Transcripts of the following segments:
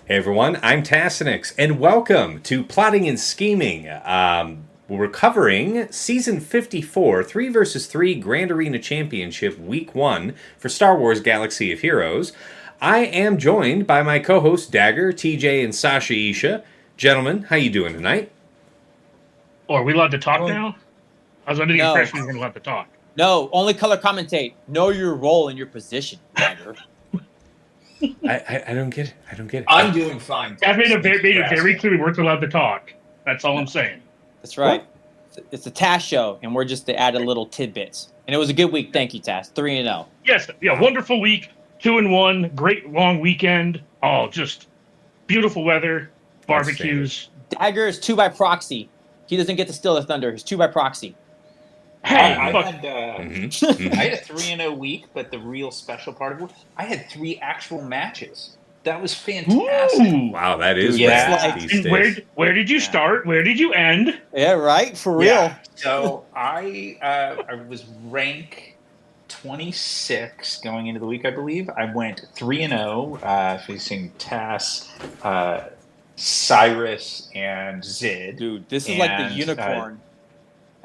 Hey everyone, I'm Tassinix, and welcome to Plotting and Scheming. We're covering Season 54, 3 versus 3 Grand Arena Championship Week 1 for Star Wars Galaxy of Heroes. I am joined by my co-hosts Dagger, TJ, and Sasha Isha. Gentlemen, how you doing tonight? Oh, are we allowed to talk now? I was under the impression we weren't allowed to talk. No, only color commentate. Know your role and your position, Dagger. I don't get it. I'm doing fine. I made it very clear we weren't allowed to talk. That's all I'm saying. That's right. What? It's a Tass show, and we're just to add a little tidbits. And it was a good week. Thank you, Tass. 3-0. Yes, yeah, wonderful week. 2-1. Great long weekend. Oh, just beautiful weather. Barbecues. Dagger is 2 by proxy. He doesn't get to steal the thunder. He's 2 by proxy. Hey, I had a 3-0 week, but the real special part of it, I had 3 actual matches. That was fantastic. Ooh. Wow, that is where did you start? Where did you end? Yeah, right? For real. Yeah. So I was rank 26 going into the week, I believe. I went 3-0, facing Tass, Cyrus, and Zid. Dude, this is like the unicorn.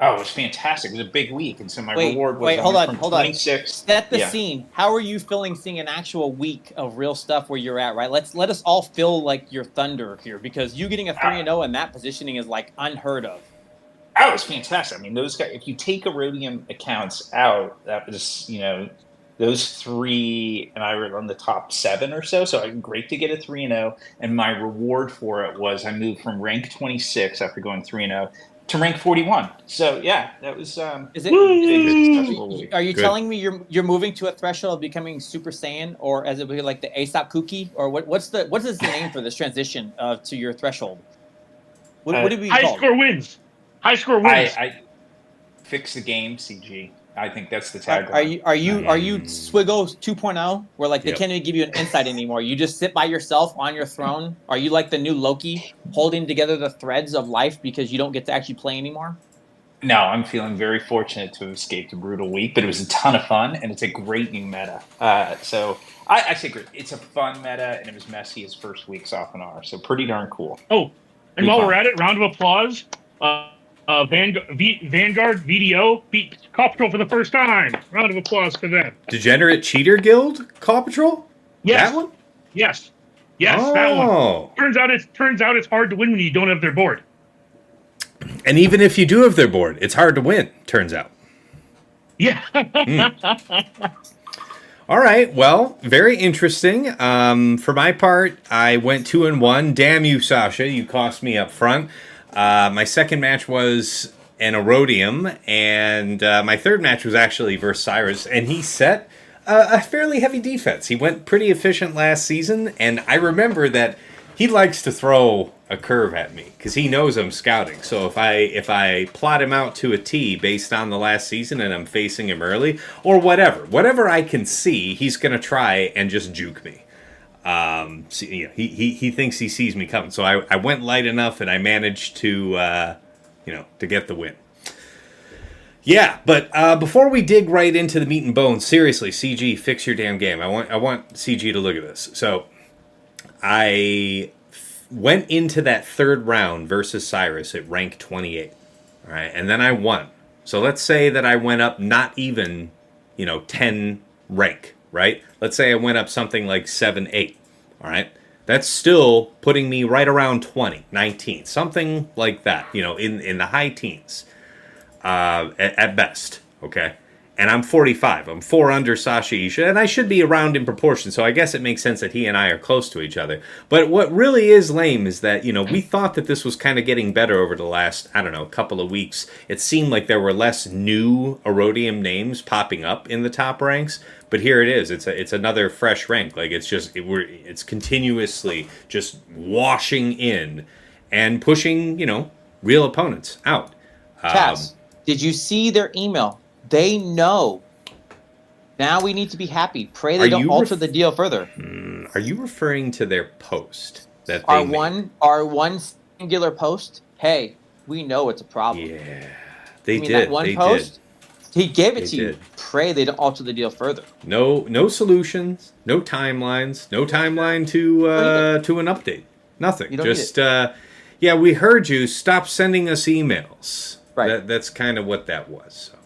It was fantastic. It was a big week, and so my reward was hold on. 26. Set the scene. How are you feeling seeing an actual week of real stuff where you're at, right? Let us all feel like your thunder here, because you getting a 3-0 and that positioning is like unheard of. Oh, it was fantastic. I mean, those guys, if you take Erodium accounts out, that was, those 3, and I were on the top 7 or so. So great to get a 3-0. And my reward for it was I moved from rank 26 after going 3-0 to rank 41. So yeah, that was. Is it? Are you Good. telling me you're moving to a threshold of becoming Super Saiyan, or as it would be like the Aesop Cookie, or what is the name for this transition to your threshold? What do we call High score wins. High score wins. I fix the game, CG. I think that's the tagline. Are you Swiggo 2.0, where like they can't even give you an insight anymore? You just sit by yourself on your throne. Are you like the new Loki, holding together the threads of life because you don't get to actually play anymore? No, I'm feeling very fortunate to have escaped a brutal week, but it was a ton of fun, and it's a great new meta. So I say great. It's a fun meta, and it was messy as first weeks often are. So pretty darn cool. Oh, and while we're at it, round of applause. Vanguard VDO beat Paw Patrol for the first time. Round of applause for them. Degenerate Cheater Guild Paw Patrol? Yes. That one? Yes, that one. Turns out it's hard to win when you don't have their board. And even if you do have their board, it's hard to win, turns out. Yeah. All right, well, very interesting. For my part, I went 2-1. Damn you, Sasha, you cost me up front. My second match was an Erodium, and my third match was actually versus Cyrus, and he set a fairly heavy defense. He went pretty efficient last season, and I remember that he likes to throw a curve at me because he knows I'm scouting. So if I plot him out to a T based on the last season and I'm facing him early, or whatever I can see, he's going to try and just juke me. He thinks he sees me coming. So I went light enough, and I managed to get the win. Yeah, but before we dig right into the meat and bones, seriously, CG, fix your damn game. I want CG to look at this. So I went into that third round versus Cyrus at rank 28. All right, and then I won. So let's say that I went up not even, 10 rank, right? Let's say I went up something like 7, 8. All right, that's still putting me right around 20, 19, something like that. In the high teens, at best. Okay, and I'm 45. I'm 4 under Sasha Isha, and I should be around in proportion. So I guess it makes sense that he and I are close to each other. But what really is lame is that we thought that this was kind of getting better over the last couple of weeks. It seemed like there were less new Erodium names popping up in the top ranks. But here it is. It's another fresh rank. Like it's continuously just washing in and pushing real opponents out. Chaz, did you see their email? They know. Now we need to be happy. Pray they don't alter the deal further. Are you referring to their post that they made? Our one singular post? Hey, we know it's a problem. Yeah, they did. That one post. He gave it They to you. did. Pray they don't alter the deal further. No solutions, no timelines, no timeline to an update. Nothing. You don't Just yeah, we heard you. Stop sending us emails. Right. That's kind of what that was. So.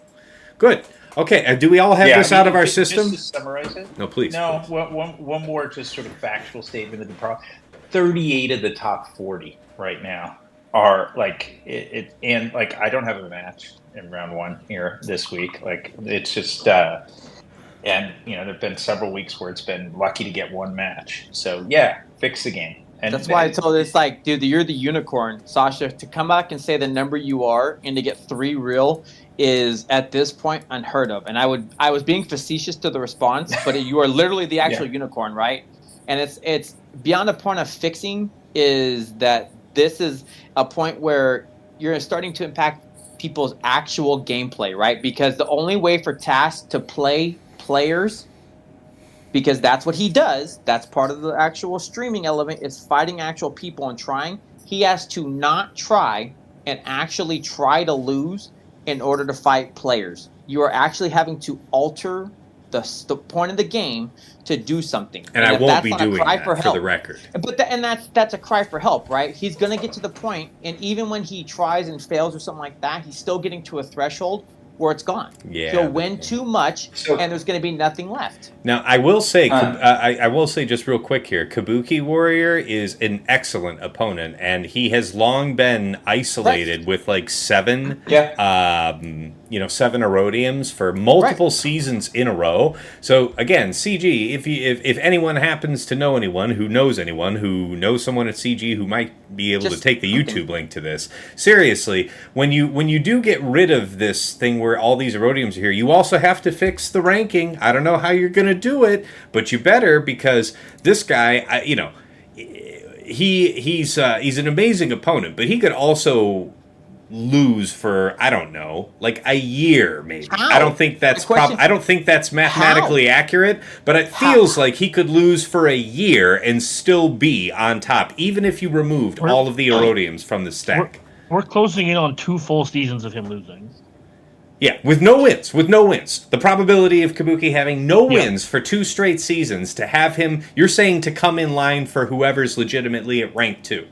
Good. Okay. Do we all have this out of our system? Just to summarize it. No, please. No, please. one more just sort of factual statement of the problem. 38 of the top 40 right now are like it and like I don't have a match in round 1 here this week. Like it's just and there've been several weeks where it's been lucky to get one match. So yeah, fix the game. And that's why I told it's like, dude, you're the unicorn, Sasha. To come back and say the number you are and to get 3 real is at this point unheard of. And I was being facetious to the response, but you are literally the actual unicorn, right? And it's beyond a point of fixing is that this is a point where you're starting to impact people's actual gameplay, right? Because the only way for Tass to play players, because that's what he does, that's part of the actual streaming element, is fighting actual people and trying. He has to not try and actually try to lose in order to fight players. You are actually having to alter the point of the game to do something. And I won't be doing that for the record. But that's a cry for help, right? He's going to get to the point, and even when he tries and fails or something like that, he's still getting to a threshold where it's gone. Yeah. He'll win too much, and there's going to be nothing left. Now, I will say, I will say just real quick here, Kabuki Warrior is an excellent opponent, and he has long been isolated with like 7 Erodiums for multiple seasons in a row. So again, CG, if anyone happens to know anyone who knows someone at CG who might be able to take the YouTube link to this, seriously, when you do get rid of this thing where all these Erodiums are here, you also have to fix the ranking. I don't know how you're going to do it, but you better, because this guy, he's an amazing opponent, but he could also lose for, I don't know, like a year maybe. How? I don't think that's mathematically accurate, but it feels like he could lose for a year and still be on top, even if you removed all of the Erodiums from the stack. We're closing in on 2 full seasons of him losing. Yeah, with no wins. The probability of Kabuki having no wins for 2 straight seasons, to have him, you're saying, to come in line for whoever's legitimately at rank 2.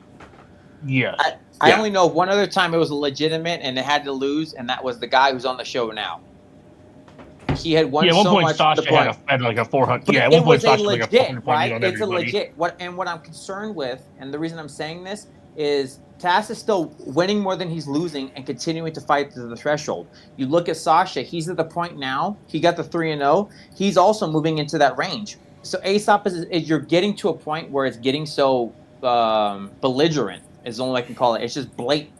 Yeah. I only know one other time it was legitimate and it had to lose, and that was the guy who's on the show now. He had won so much. Sasha had like a 400. Yeah, at one point Sasha had like a 400 right? on It's everybody. a legit. What I'm concerned with, and the reason I'm saying this is Tass is still winning more than he's losing and continuing to fight to the threshold. You look at Sasha; he's at the point now. He got the 3-0. He's also moving into that range. So Aesop is you're getting to a point where it's getting so belligerent. Is the only way I can call it. It's just blatant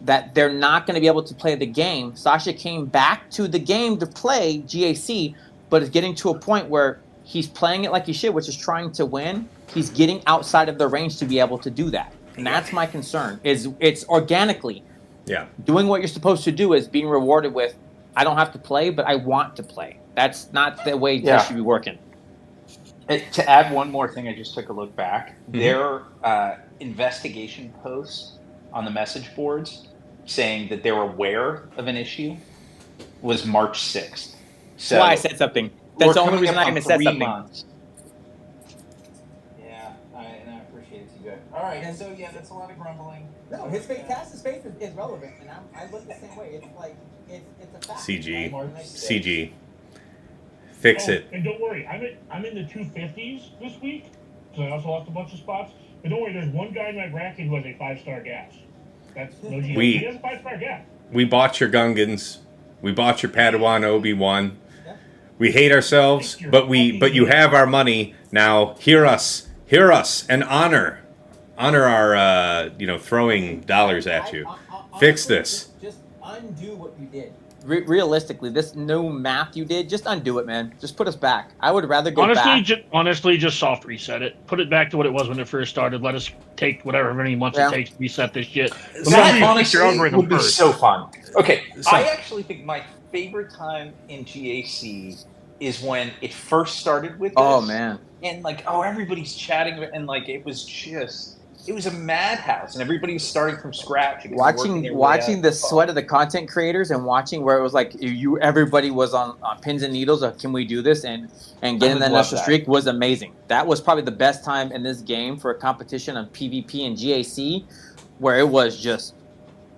that they're not going to be able to play the game. Sasha came back to the game to play GAC, but is getting to a point where he's playing it like he should, which is trying to win. He's getting outside of the range to be able to do that. And that's my concern, is it's organically. Yeah. Doing what you're supposed to do is being rewarded with, I don't have to play, but I want to play. That's not the way this should be working. To add one more thing, I just took a look back. Their investigation post on the message boards saying that they were aware of an issue was March 6th. So that's why I said something. That's the only reason I even said something. Months. Yeah, and I appreciate it too good. All right, and so that's a lot of grumbling. No, Tass's face is relevant, and I look the same way. It's like it's a fact. CG. Fix it. And don't worry, I'm in the 250s this week, so I also lost a bunch of spots. But don't worry, there's one guy in my bracket who has a 5-star gas. That's no GM. He has a 5-star gas. We bought your Gungans. We bought your Padawan Obi-Wan. We hate ourselves, but you have our money now. Hear us, and honor our throwing dollars at you. Fix this. Just undo what you did. Realistically, this new math you did, just undo it, man. Just put us back. I would rather go back. Honestly, just soft reset it. Put it back to what it was when it first started. Let us take whatever many months it takes to reset this shit. That honestly would be so fun. Okay, I actually think my favorite time in GAC is when it first started with this. Oh, man. And everybody's chatting, and it was just it was a madhouse, and everybody was starting from scratch. And working their way Watching up. the sweat of the content creators and watching where it was like everybody was on pins and needles of can we do this and getting that initial streak was amazing. That was probably the best time in this game for a competition on PvP and GAC where it was just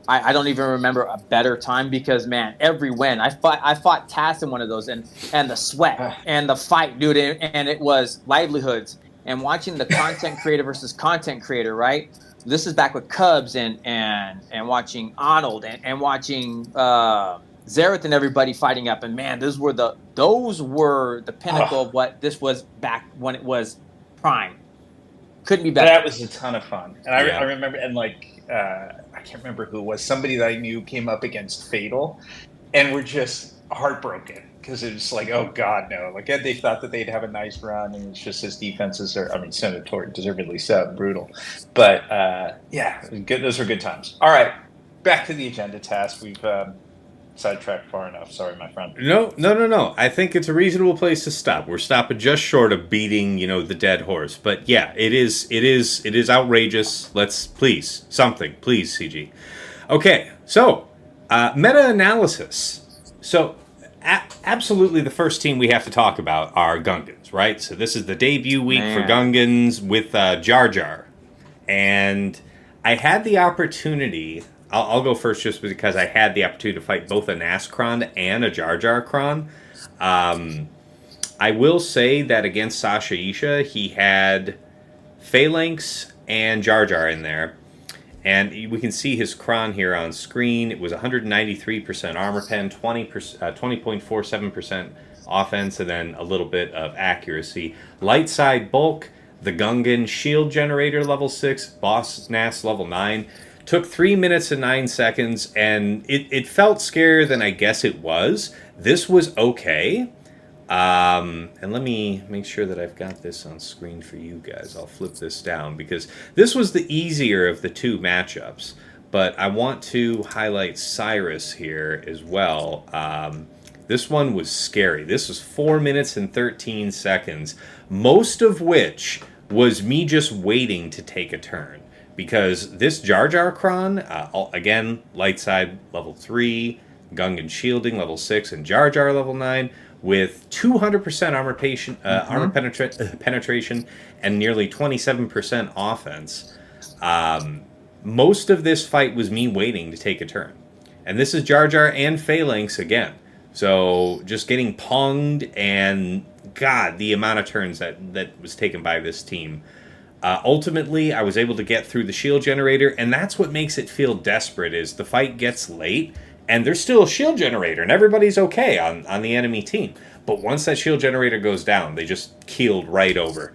I don't even remember a better time because man, every win I fought Tass in one of those and the sweat and the fight, dude, and it was livelihoods and watching the content creator versus content creator, right? This is back with Cubs and watching Arnold and watching Xerath and everybody fighting up, and man, those were the pinnacle of what this was back when it was prime. Couldn't be better. That was a ton of fun, and I remember, and like I can't remember who it was. Somebody that I knew came up against Fatal, and were just heartbroken because it was like, oh god, no! Like they thought that they'd have a nice run, and it's just his defenses are, I mean, Senator deservedly so brutal, but yeah, it was good. Those were good times. All right, back to the agenda task. We've sidetracked far enough. Sorry, my friend. No. I think it's a reasonable place to stop. We're stopping just short of beating, the dead horse. But yeah, it is outrageous. Let's please CG. Okay, so meta-analysis. So absolutely, the first team we have to talk about are Gungans, right? So this is the debut week for Gungans with Jar Jar, and I had the opportunity. I'll go first just because I had the opportunity to fight both a Nascron and a Jar Jar Cron. I will say that against Sasha Isha, he had Phalanx and Jar Jar in there. And we can see his Cron here on screen. It was 193% armor pen, 20.47% offense, and then a little bit of accuracy. Light side bulk, the Gungan shield generator level 6, boss Nas level 9. Took 3 minutes and 9 seconds, and it felt scarier than I guess it was. This was okay. And let me make sure that I've got this on screen for you guys. I'll flip this down because this was the easier of the two matchups. But I want to highlight Cyrus here as well. This one was scary. This was 4 minutes and 13 seconds, most of which was me just waiting to take a turn. Because this Jar Jar Cron, again, light side level 3, Gungan shielding level 6, and Jar Jar level 9, with 200% armor penetration and nearly 27% offense. Most of this fight was me waiting to take a turn. And this is Jar Jar and Phalanx again. So just getting ponged, and God, the amount of turns that was taken by this team. Ultimately, I was able to get through the shield generator, and that's what makes it feel desperate, is the fight gets late, and there's still a shield generator, and everybody's okay on the enemy team. But once that shield generator goes down, they just keeled right over.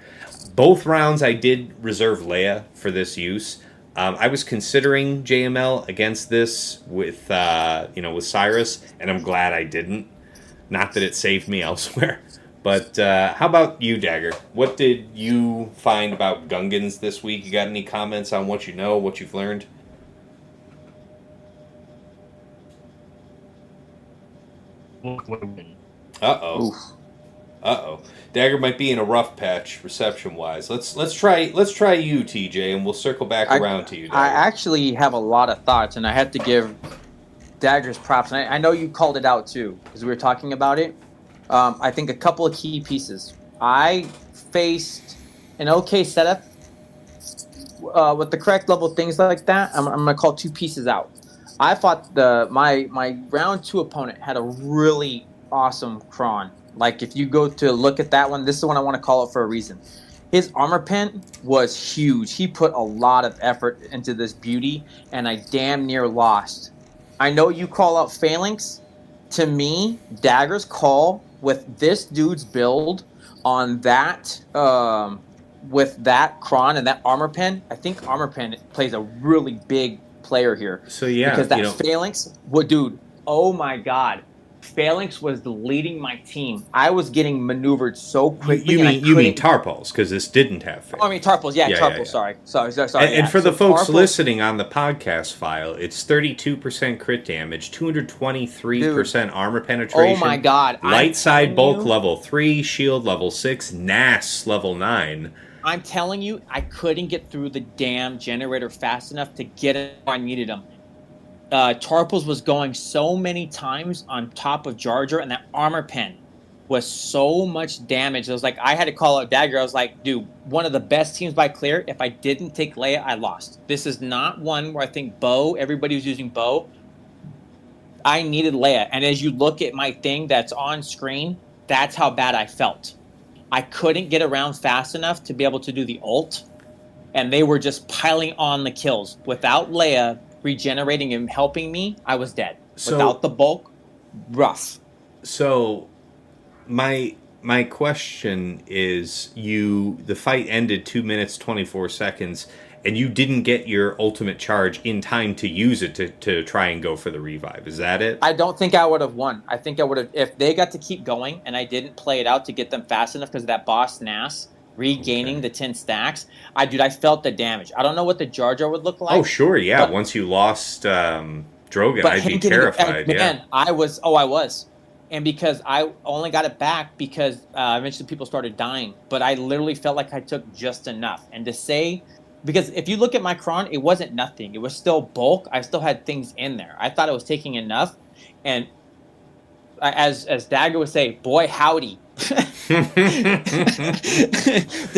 Both rounds, I did reserve Leia for this use. I was considering JML against this with Cyrus, and I'm glad I didn't. Not that it saved me elsewhere. But how about you, Dagger? What did you find about Gungans this week? You got any comments on what you know, what you've learned? Uh-oh. Dagger might be in a rough patch reception-wise. Let's try you, TJ, and we'll circle back around to you, Dagger. I actually have a lot of thoughts, and I have to give Dagger's props. And I know you called it out, too, because we were talking about it. I think a couple of key pieces. I faced an okay setup with the correct level, things like that. I'm going to call two pieces out. I thought my round 2 opponent had a really awesome Cron. Like, if you go to look at that one, this is the one I want to call it for a reason. His armor pen was huge. He put a lot of effort into this beauty, and I damn near lost. I know you call out Phalanx. To me, Dagger's call with this dude's build on that, with that Cron and that armor pen, I think armor pen plays a really big player here. So yeah, because that Phalanx, dude, oh my God, Phalanx was leading my team. I was getting maneuvered so quickly. You mean Tarpals, because this didn't have Phalanx. Oh, I mean Tarpals, Tarpals. Yeah. Sorry. And for the folks listening on the podcast file, it's 32% crit damage, 223% armor penetration. Oh my God! Light side bulk level 3, shield level 6, NAS level 9. I'm telling you, I couldn't get through the damn generator fast enough to get it where I needed them. Tarples was going so many times on top of Jar Jar, and that armor pen was so much damage. It was like I had to call out Dagger. I was like, dude, one of the best teams by clear. If I didn't take Leia, I lost. This is not one where I think Bo, everybody was using Bo. I needed Leia. And as you look at my thing that's on screen, that's how bad I felt. I couldn't get around fast enough to be able to do the ult. And they were just piling on the kills. Without Leia regenerating and helping me, I was dead. Without the bulk, rough. So my question is, the fight ended 2 minutes 24 seconds, and you didn't get your ultimate charge in time to use it to try and go for the revive. Is that it? I don't think I would have won. I think I would have, if they got to keep going and I didn't play it out to get them fast enough because of that boss Nas regaining the 10 stacks. I felt the damage. I don't know what the Jar Jar would look like. Oh, sure, yeah. Once you lost Drogon, I'd be terrified. Man, I was. And because I only got it back because eventually people started dying. But I literally felt like I took just enough. And to say, because if you look at my cron, it wasn't nothing. It was still bulk. I still had things in there. I thought I was taking enough. And as Dagger would say, boy, howdy. Did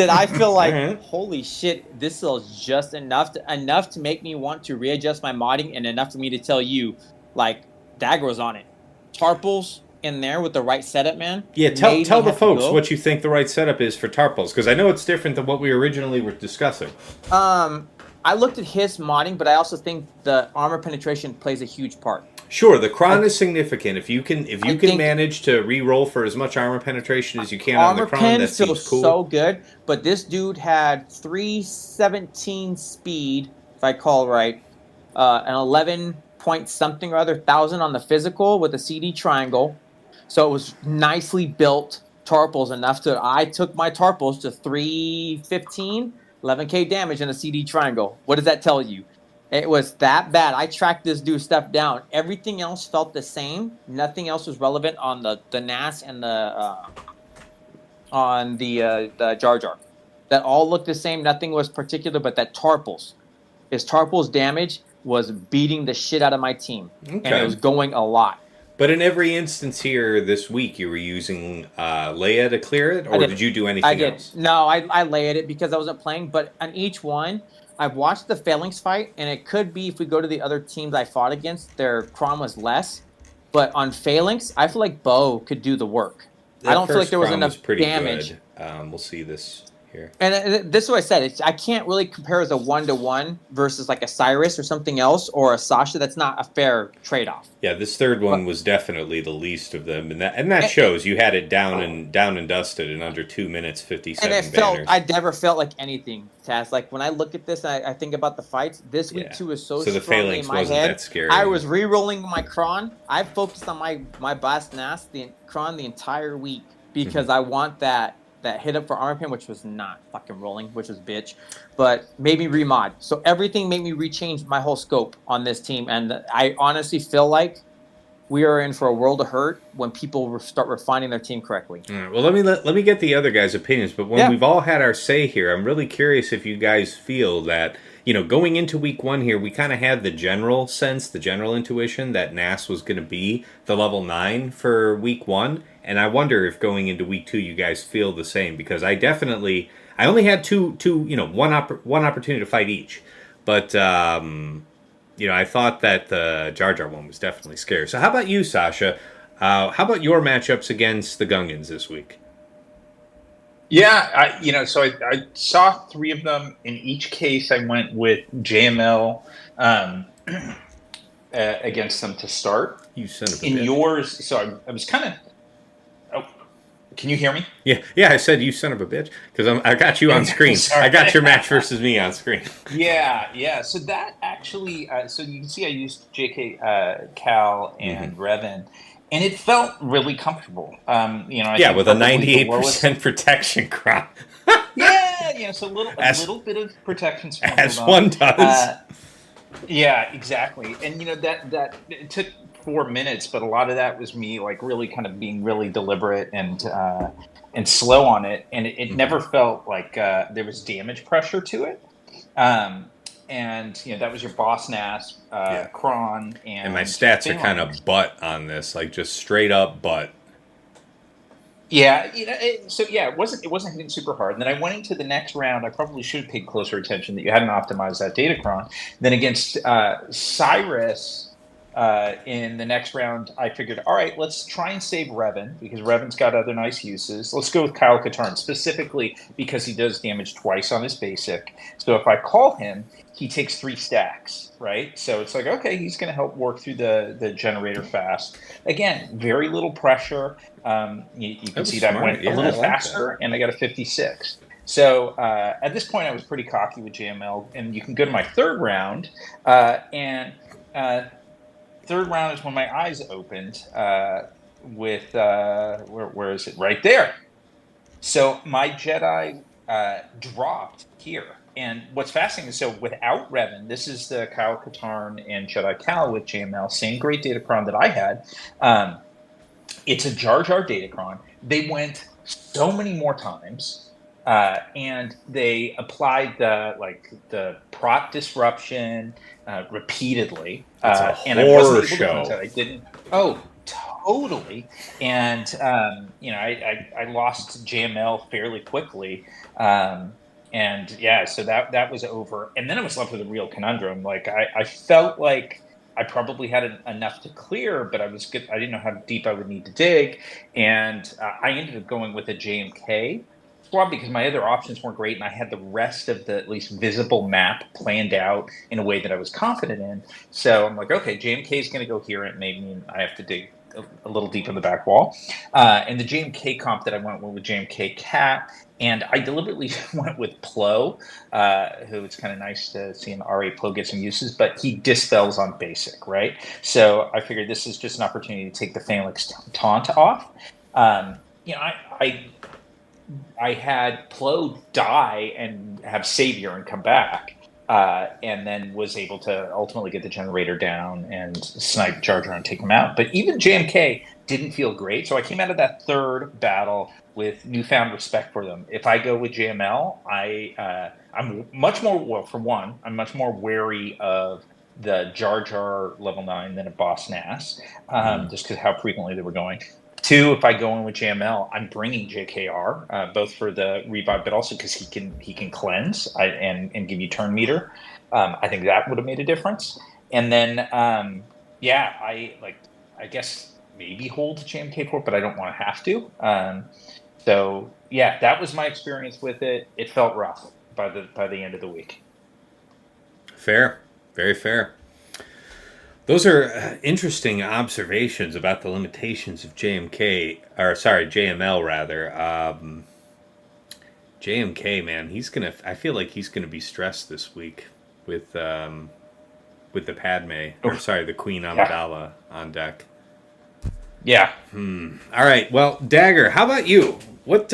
I feel like, holy shit, this is just enough to make me want to readjust my modding, and enough for me to tell you, like, Dagger was on it. Tarples in there with the right setup, man. Yeah, tell the folks what you think the right setup is for Tarples, because I know it's different than what we originally were discussing. I looked at his modding, but I also think the armor penetration plays a huge part. Sure, the cron is significant. If you can manage to re-roll for as much armor penetration as you can on the cron, that seems cool. So good. But this dude had 317 speed, if I call right, an 11 point something or other thousand on the physical with a CD triangle. So it was nicely built Tarples enough to. I took my Tarples to 315, 11k damage in a CD triangle. What does that tell you? It was that bad. I tracked this dude's stuff down. Everything else felt the same. Nothing else was relevant on the NAS and the Jar Jar. That all looked the same. Nothing was particular, but that Tarples. His Tarples damage was beating the shit out of my team. Okay. And it was going a lot. But in every instance here this week, you were using Leia to clear it, or did you do anything else? No, I layered it because I wasn't playing. But on each one, I've watched the Phalanx fight, and it could be if we go to the other teams I fought against, their cron was less. But on Phalanx, I feel like Bo could do the work. I don't feel like there was enough damage. We'll see this here. And this is what I said. I can't really compare as a 1-to-1 versus like a Cyrus or something else, or a Sasha. That's not a fair trade-off. Yeah, this third one was definitely the least of them, and that shows. You had it down and dusted in under 2 minutes 57 and banners. I never felt like anything, Taz. Like when I look at this, and I think about the fights. This week 2 is so the strongly Phalanx in my wasn't head. That scary. I was re-rolling my cron. I focused on my boss Nas cron the entire week because I want that hit up for armor pen, which was not fucking rolling, which was bitch, but made me remod. So everything made me rechange my whole scope on this team, and I honestly feel like we are in for a world of hurt when people start refining their team correctly. All right, well, let me get the other guys' opinions, but when we've all had our say here, I'm really curious if you guys feel that, going into week 1 here, we kind of had the general sense, the general intuition that NAS was going to be the level 9 for week 1. And I wonder if going into week 2, you guys feel the same, because I only had one opportunity to fight each, but I thought that the Jar Jar one was definitely scary. So how about you, Sasha? How about your matchups against the Gungans this week? Yeah, so I saw 3 of them. In each case, I went with JML against them to start. You son of a In bitch. yours, so I was kind of. Can you hear me? Yeah, I said you son of a bitch because I got you on screen. I got your match versus me on screen. Yeah. So that actually, so you can see I used JK, Cal, and Revan, and it felt really comfortable. I with a 98% protection crop. So a little bit of protection. As one does. Yeah, exactly. And that it took 4 minutes, but a lot of that was me like really kind of being really deliberate and slow on it, and it never felt like there was damage pressure to it. And that was your Boss Nass, Kron, and my stats are kind of butt on this, like just straight up butt. Yeah, it wasn't hitting super hard. And then I went into the next round. I probably should have paid closer attention that you hadn't optimized that Datacron. Then against Cyrus in the next round, I figured, all right, let's try and save Revan because Revan's got other nice uses. Let's go with Kyle Katarn specifically because he does damage twice on his basic. So if I call him, he takes 3 stacks, right? So it's like, okay, he's going to help work through the generator fast. Again, very little pressure. You can see that went a little faster, and I got a 56. So at this point, I was pretty cocky with JML, and you can go to my third round, third round is when my eyes opened with where is it? Right there. So my Jedi dropped here. And what's fascinating is, so without Revan, this is the Kyle Katarn and Jedi Cal with JML, same great Datacron that I had. It's a Jar Jar Datacron. They went so many more times, and they applied the prop disruption repeatedly. It's a and horror I wasn't able show. to I didn't. Oh, totally. And I lost JML fairly quickly. And yeah, so that was over. And then I was left with a real conundrum. Like I felt like I probably had enough to clear, but I didn't know how deep I would need to dig. And I ended up going with a JMK squad because my other options weren't great. And I had the rest of the at least visible map planned out in a way that I was confident in. So I'm like, okay, JMK is going to go here. And it may mean I have to dig a little deep in the back wall. And the JMK comp that I went with JMK Cat. And I deliberately went with Plo, who it's kind of nice to see an RA Plo get some uses, but he dispels on basic, right? So I figured this is just an opportunity to take the Phalanx taunt off. I had Plo die and have Savior and come back, and then was able to ultimately get the generator down and snipe Jar Jar and take him out. But even JMK didn't feel great, so I came out of that third battle with newfound respect for them. If I go with JML, I'm much more, well, for one, I'm much more wary of the Jar Jar level 9 than a Boss Nass, just because how frequently they were going. 2, if I go in with JML, I'm bringing JKR, both for the revive, but also because he can cleanse and give you turn meter. I think that would have made a difference. And then, I guess maybe hold JMK4, but I don't want to have to. So yeah, that was my experience with it. It felt rough by the end of the week. Fair, very fair. Those are interesting observations about the limitations of JML rather. JMK, man, I feel like he's gonna be stressed this week with the the Queen Amidala on deck. Yeah. All right. Well, Dagger, how about you? What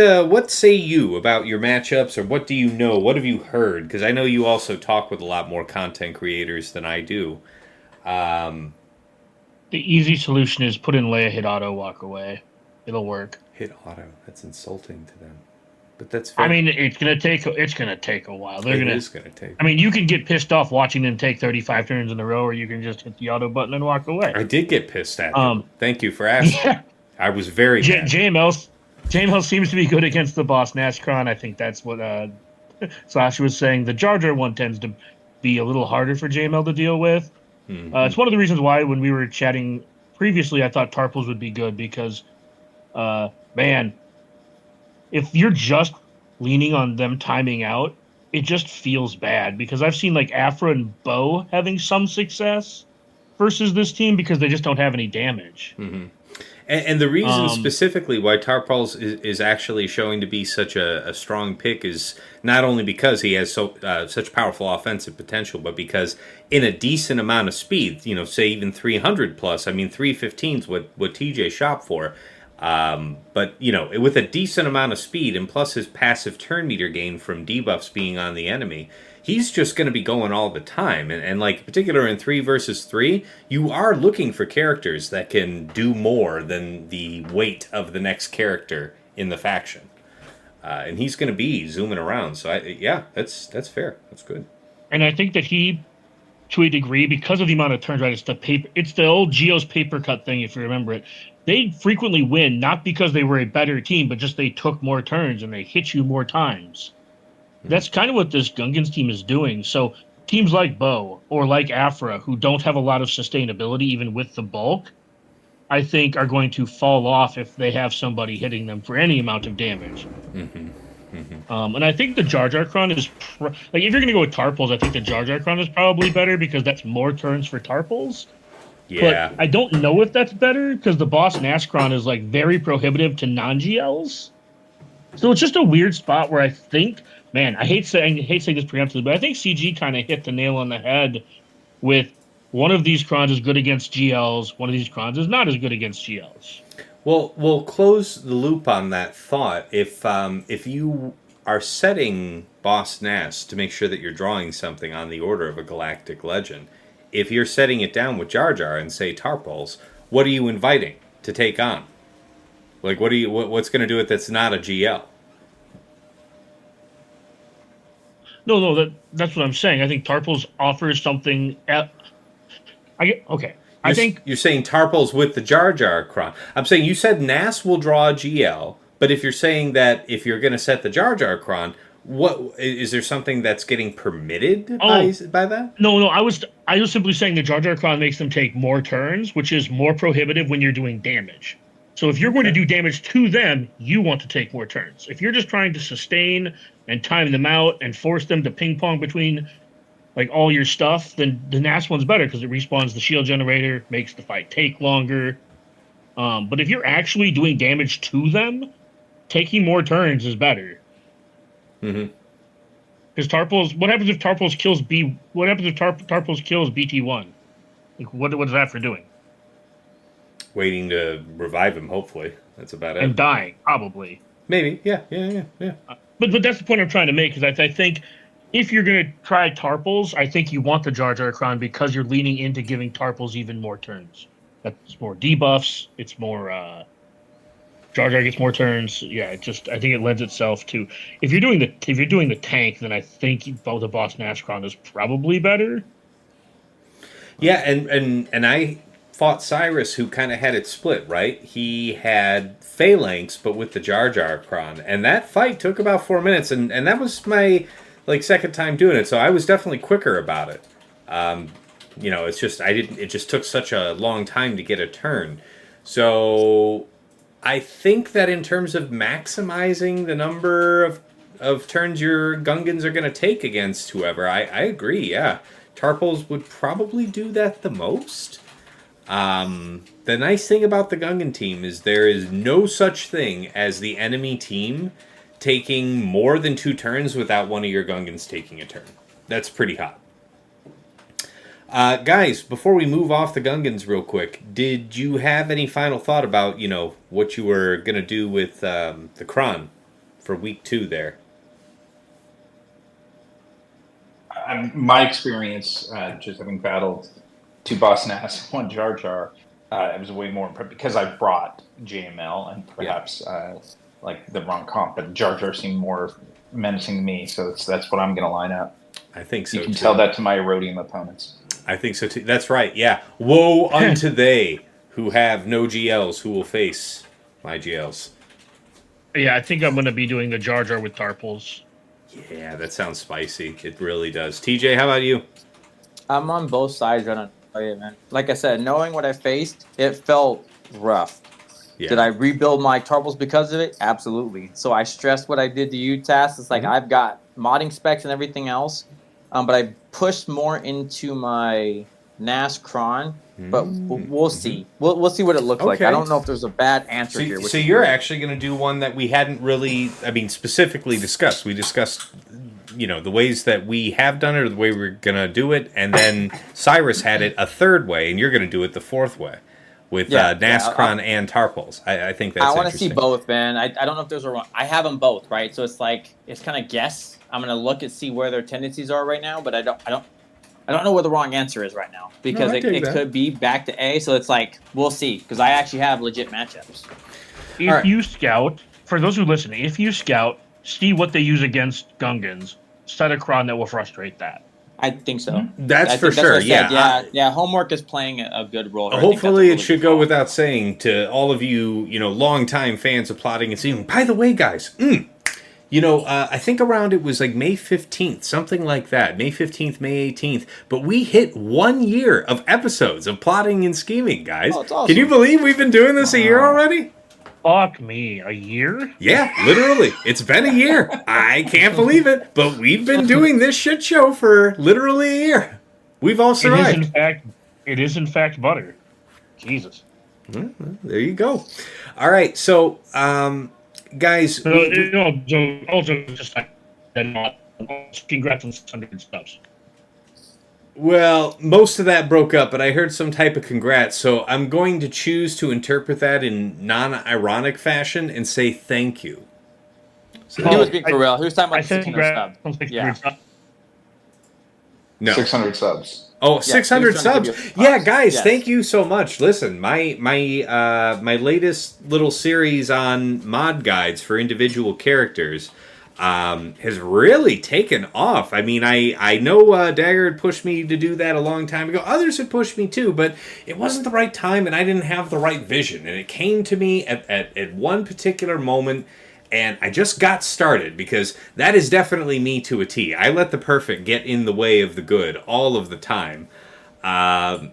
say you about your matchups, or what do you know? What have you heard? Because I know you also talk with a lot more content creators than I do. The easy solution is put in Leia, hit auto, walk away. It'll work. Hit auto. That's insulting to them. But that's fair. I mean, it's gonna take a while. It is gonna take. I mean, you can get pissed off watching them take 35 turns in a row, or you can just hit the auto button and walk away. I did get pissed at them. Thank you for asking. Yeah. I was very mad. JML seems to be good against the Boss Nashcron. I think that's what Sasha was saying. The Jar Jar one tends to be a little harder for JML to deal with. Mm-hmm. It's one of the reasons why when we were chatting previously, I thought Tarpals would be good because, if you're just leaning on them timing out, it just feels bad because I've seen like Afra and Bo having some success versus this team because they just don't have any damage. Mm-hmm. And the reason specifically why Tarpals is actually showing to be such a strong pick is not only because he has such powerful offensive potential, but because in a decent amount of speed, say even 300 plus, I mean 315 is what TJ shot for. But, you know, with a decent amount of speed and plus his passive turn meter gain from debuffs being on the enemy, he's just going to be going all the time. And like, in particular in 3 versus 3, you are looking for characters that can do more than the weight of the next character in the faction. And he's going to be zooming around. So, that's fair. That's good. And I think that he, to a degree, because of the amount of turns, right? It's the old Geo's paper cut thing, if you remember it. They frequently win, not because they were a better team, but just they took more turns and they hit you more times. That's kind of what this Gungans team is doing. So teams like Bo or like Afra, who don't have a lot of sustainability even with the bulk, I think are going to fall off if they have somebody hitting them for any amount of damage. And I think the Jar Jar Kron is... like, if you're going to go with Tarpals, I think the Jar Jar Kron is probably better because that's more turns for Tarpals. Yeah. But I don't know if that's better because the boss Nashkron is like very prohibitive to non-GLs. So it's just a weird spot where I think, man, I hate saying this preemptively, but I think CG kind of hit the nail on the head with one of these Krons is good against GLs, one of these Krons is not as good against GLs. Well, we'll close the loop on that thought. If you are setting Boss Nass to make sure that you're drawing something on the order of a Galactic Legend, if you're setting it down with Jar Jar and say Tarpals, what are you inviting to take on? Like, what's going to do it that's not a GL? No, that's what I'm saying. I think Tarpals offers something. I think you're saying Tarpals with the Jar Jar Kron. I'm saying you said Nass will draw a GL, but if you're saying that if you're going to set the Jar Jar Kron, what is there something that's getting permitted by that? No. I was simply saying the Jar Jar Kron makes them take more turns, which is more prohibitive when you're doing damage. So if you're going to do damage to them, you want to take more turns. If you're just trying to sustain and time them out and force them to ping pong between like all your stuff, then the Nass one's better because it respawns the shield generator, makes the fight take longer. But if you're actually doing damage to them, taking more turns is better. Because Tarpals, what happens if Tarpals kills Tarpals kills BT1? Like, what is that for doing? Waiting to revive him, hopefully. That's about it. And dying, probably. Maybe, yeah. But that's the point I'm trying to make, is I think if you're going to try Tarpals, I think you want the Jar Jar Kron because you're leaning into giving Tarpals even more turns. That's more debuffs. It's more... Jar Jar gets more turns. Yeah, I think it lends itself to... If you're doing the tank, then I think the boss Nashkron is probably better. Yeah, and I fought Cyrus, who kind of had it split, right? He had Phalanx, but with the Jar Jar Kron. And that fight took about 4 minutes, and that was my second time doing it, so I was definitely quicker about it. It's just it just took such a long time to get a turn. So I think that in terms of maximizing the number of turns your Gungans are going to take against whoever, I agree, yeah. Tarpals would probably do that the most. The nice thing about the Gungan team is there is no such thing as the enemy team taking more than 2 turns without one of your Gungans taking a turn. That's pretty hot. Guys, before we move off the Gungans real quick, did you have any final thought about, what you were going to do with the Kron for week 2 there? My experience, just having battled 2 Boss Nass, 1 Jar Jar, it was way more because I brought JML and perhaps the wrong comp, but Jar Jar seemed more menacing to me, so that's what I'm going to line up. I think so. You can tell that to my Erodium opponents. I think so too. That's right. Yeah. Woe unto they who have no GLs who will face my GLs. Yeah, I think I'm going to be doing the Jar Jar with Tarpals. Yeah, that sounds spicy. It really does. TJ, how about you? I'm on both sides right now. Oh, yeah, man. Like I said, knowing what I faced, it felt rough. Yeah. Did I rebuild my Tarpals because of it? Absolutely. So I stressed what I did to you, Tass. It's like I've got modding specs and everything else, but I pushed more into my Nass Kron. But we'll see. We'll see what it looks like. I don't know if there's a bad answer here. So you're actually going to do one that we hadn't really, specifically discussed. We discussed, the ways that we have done it or the way we're going to do it. And then Cyrus had it a third way, and you're going to do it the fourth way. with Yeah, Nascron and Tarpals. I think that's I want to see interesting. both, man. I don't know if there's a wrong. I have them both, right? So it's like it's kind of guess. I'm gonna look and see where their tendencies are right now, but I don't know where the wrong answer is right now because I dig it that. could be back to A. So it's like we'll see because I actually have legit matchups. If you scout, for those who listen, if you scout, see what they use against Gungans, set a cron that will frustrate that. I think so. That's I for think sure. what I said. Yeah. Yeah. Homework is playing a good role here. Hopefully, it should go without saying to all of you, longtime fans of Plotting and Scheming. By the way, guys, I think around it was like May 15th, something like that. May 15th, May 18th. But we hit 1 year of episodes of Plotting and Scheming, guys. Oh, it's awesome. Can you believe we've been doing this a year already? Fuck me, a year? Yeah, literally. It's been a year. I can't believe it. But we've been doing this shit show for literally a year. We've all survived. It is in fact butter. Jesus. Well, there you go. All right, so guys, also just congrats on 600 subs. well, most of that broke up, but I heard some type of congrats, so I'm going to choose to interpret that in non-ironic fashion and say thank you. He was being for real. He was talking about I said 600 subs. Yeah. No. 600 subs. Oh, 600 subs. Yeah, guys, Yes. thank you so much. Listen, my latest little series on mod guides for individual characters has really taken off. I mean, I know Dagger had pushed me to do that a long time ago. Others had pushed me too, but it wasn't the right time and I didn't have the right vision. And it came to me at one particular moment, and I just got started because that is definitely me to a T. I let the perfect get in the way of the good all of the time.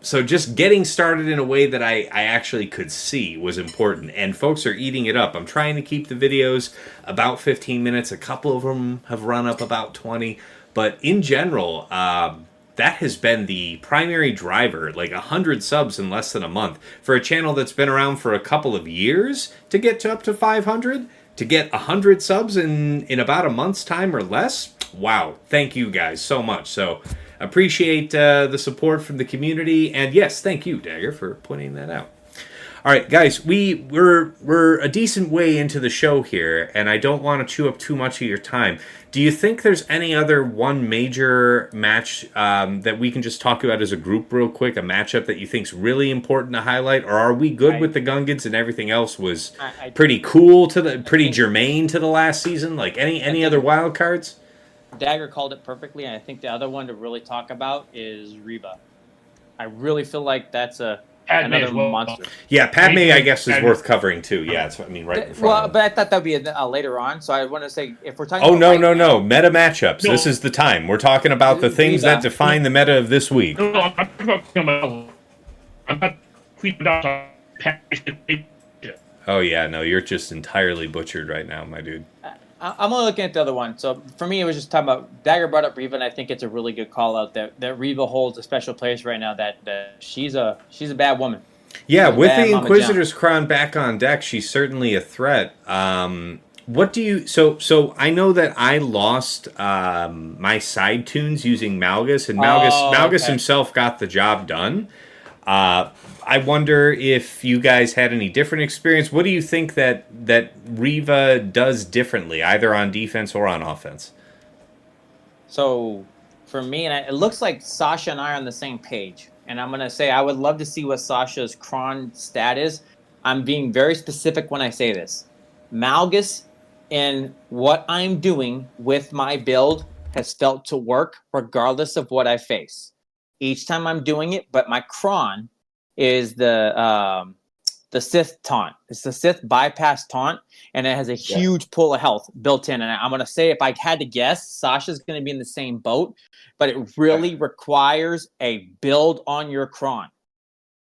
So just getting started in a way that I actually could see was important, and folks are eating it up. I'm trying to keep the videos about 15 minutes. A couple of them have run up about 20, but in general, that has been the primary driver, like 100 subs in less than a month. For a channel that's been around for a couple of years to get to up to 500, to get 100 subs in about a month's time or less, wow, thank you guys so much. So appreciate the support from the community, and yes, thank you, Dagger, for pointing that out. All right, guys, we're a decent way into the show here, and I don't want to chew up too much of your time. Do you think there's any other one major match that we can just talk about as a group real quick, a matchup that you think's really important to highlight, or are we good with the Gungans and everything else was pretty cool pretty germane to the last season? Like any other wild cards? Dagger called it perfectly, and I think the other one to really talk about is Reba. I really feel like that's another monster. Yeah, Padme, I guess, is worth covering too. Yeah, it's, right in front of them. But I thought that'd be later on. So I want to say, if we're talking. Oh, no. Meta matchups. No. This is the time. We're talking about the things that define the meta of this week. No, I'm not tweeting about. Oh, yeah, no, you're just entirely butchered right now, my dude. I'm only looking at the other one. So for me, it was just talking about Dagger brought up Reva, and I think it's a really good call out that Reva holds a special place right now. That she's a bad woman. Yeah, with the Inquisitor's crown back on deck, she's certainly a threat. What do you? So I know that I lost my side tunes using Malgus, and Malgus himself got the job done. I wonder if you guys had any different experience. What do you think that Reva does differently, either on defense or on offense? So, for me, and it looks like Sasha and I are on the same page. And I'm going to say I would love to see what Sasha's cron stat is. I'm being very specific when I say this. Malgus, in what I'm doing with my build, has felt to work regardless of what I face. Each time I'm doing it, but my cron is the Sith taunt. It's the Sith bypass taunt, and it has a huge pool of health built in. And I'm going to say, if I had to guess, Sasha's going to be in the same boat, but it really requires a build on your cron.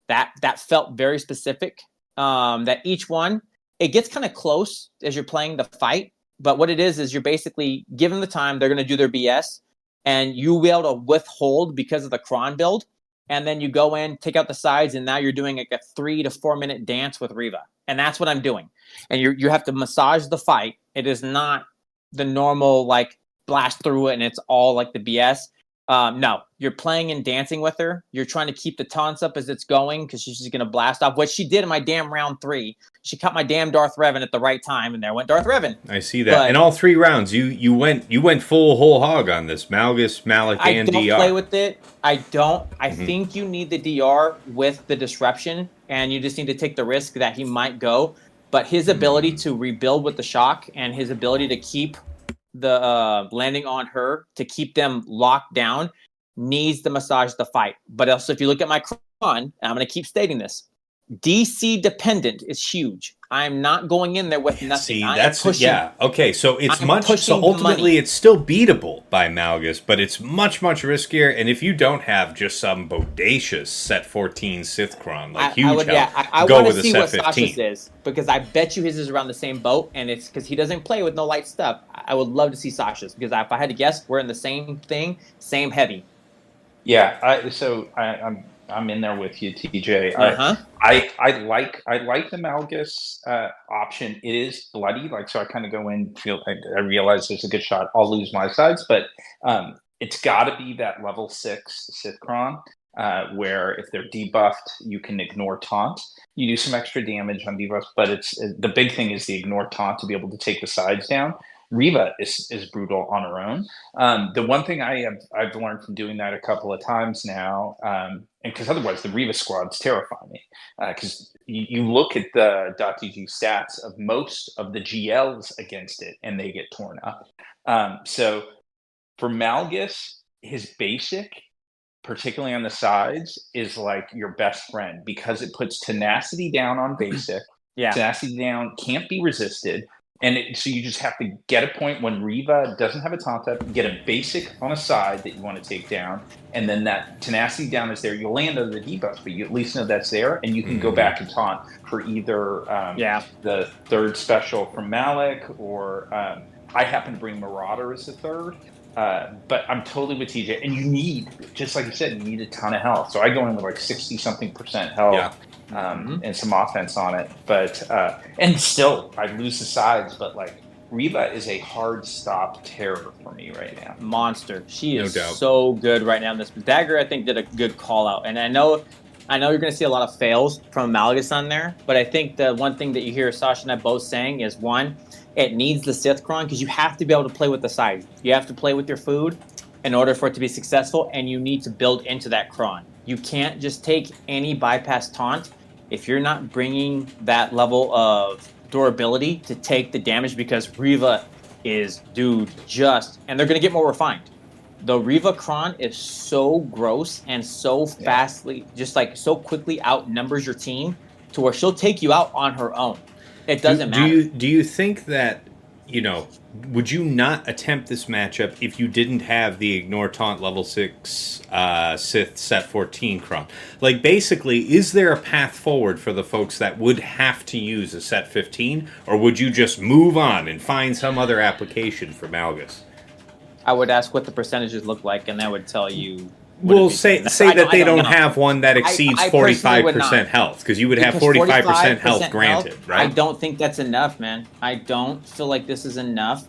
That felt very specific. That each one, it gets kind of close as you're playing the fight, but what it is you're basically given the time, they're going to do their BS, and you'll be able to withhold because of the cron build. And then you go in, take out the sides, and now you're doing like a 3 to 4 minute dance with Reva. And that's what I'm doing. And you have to massage the fight. It is not the normal, like, blast through it and it's all like the BS. No, you're playing and dancing with her. You're trying to keep the taunts up as it's going because she's just going to blast off. What she did in my damn round 3, she cut my damn Darth Revan at the right time, and there went Darth Revan. I see that. In all 3 rounds, you went full whole hog on this Malgus, Malik, and DR. I don't play with it. I don't. I think you need the DR with the disruption, and you just need to take the risk that he might go. But his ability to rebuild with the shock and his ability to keep the landing on her to keep them locked down needs to massage the fight. But also, if you look at my Kron, and I'm going to keep stating this, DC dependent is huge. I'm not going in there with nothing. See, that's pushing, okay. So it's ultimately it's still beatable by Malgus, but it's much riskier. And if you don't have just some bodacious set 14 Sith Kron like huge I go want with to a see set what 15. Sasha's is because I bet you his is around the same boat, and it's because he doesn't play with no light stuff. I would love to see Sasha's because if I had to guess, we're in the same thing, same heavy. Yeah, I'm in there with you, TJ. I like the Malgus option. It is bloody, so I kind of go in, I realize there's a good shot I'll lose my sides, but it's got to be that level 6 Sith Kron, where if they're debuffed, you can ignore taunt. You do some extra damage on debuffs, but the big thing is the ignore taunt to be able to take the sides down. Riva is brutal on her own. The one thing I've learned from doing that a couple of times now, and because otherwise the Riva squads terrify me, because you look at the .gg stats of most of the GLs against it, and they get torn up. So for Malgus, his basic, particularly on the sides, is like your best friend because it puts tenacity down on basic. Yeah, tenacity down can't be resisted. And so you just have to get a point when Riva doesn't have a taunt up, get a basic on a side that you want to take down, and then that tenacity down is there. You'll land under the debuff, but you at least know that's there, and you can go back and taunt for either the third special from Malik, or I happen to bring Marauder as the third. But I'm totally with TJ, and you need, just like you said, you need a ton of health. So I go in with 60-something% health. Yeah. And some offense on it, but and still I lose the sides. But Riva is a hard stop terror for me right now. Monster. She is so good right now. This Dagger, I think, did a good call out, and I know you're going to see a lot of fails from Malgus on there, but I think the one thing that you hear Sasha and I both saying is one, it needs the Sith Kron because you have to be able to play with the side. You have to play with your food in order for it to be successful, and you need to build into that Kron. You can't just take any bypass taunt if you're not bringing that level of durability to take the damage, because Riva is, and they're going to get more refined. The Riva Kron is so gross and so fastly, so quickly outnumbers your team to where she'll take you out on her own. It doesn't matter. Do you think that, would you not attempt this matchup if you didn't have the Ignore Taunt level 6 Sith set 14 Kron? Basically, is there a path forward for the folks that would have to use a set 15, or would you just move on and find some other application for Malgus? I would ask what the percentages look like, and that would tell you. Well, say that they don't have one that exceeds 45% health, because you would have 45% health granted, right? I don't think that's enough, man. I don't feel like this is enough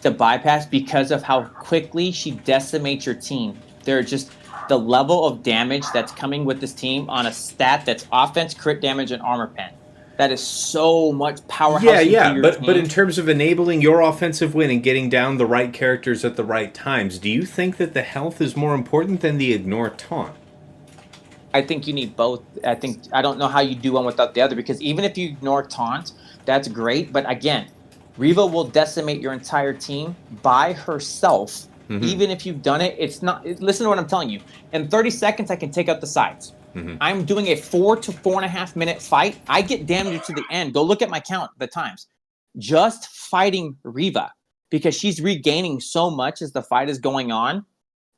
to bypass because of how quickly she decimates your team. They're just the level of damage that's coming with this team on a stat that's offense, crit damage, and armor pen. That is so much powerhouse. But in terms of enabling your offensive win and getting down the right characters at the right times, do you think that the health is more important than the Ignore Taunt? I think you need both. I don't know how you do one without the other, because even if you ignore taunt, that's great. But again, Riva will decimate your entire team by herself. Even if you've done it, it's not. Listen to what I'm telling you. In 30 seconds, I can take out the sides. I'm doing a 4 to 4.5 minute fight. I get damage to the end. Go look at my count, the times. Just fighting Riva, because she's regaining so much as the fight is going on,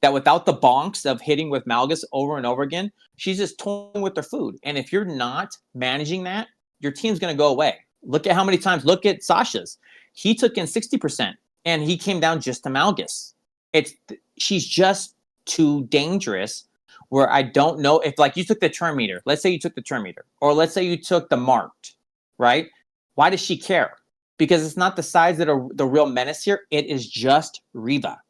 that without the bonks of hitting with Malgus over and over again, she's just toying with her food. And if you're not managing that, your team's going to go away. Look at how many times. Look at Sasha's. He took in 60%, and he came down just to Malgus. She's just too dangerous, where I don't know if, you took the turn meter. Let's say you took the turn meter, or let's say you took the marked, right? Why does she care? Because it's not the sides that are the real menace here. It is just Riva.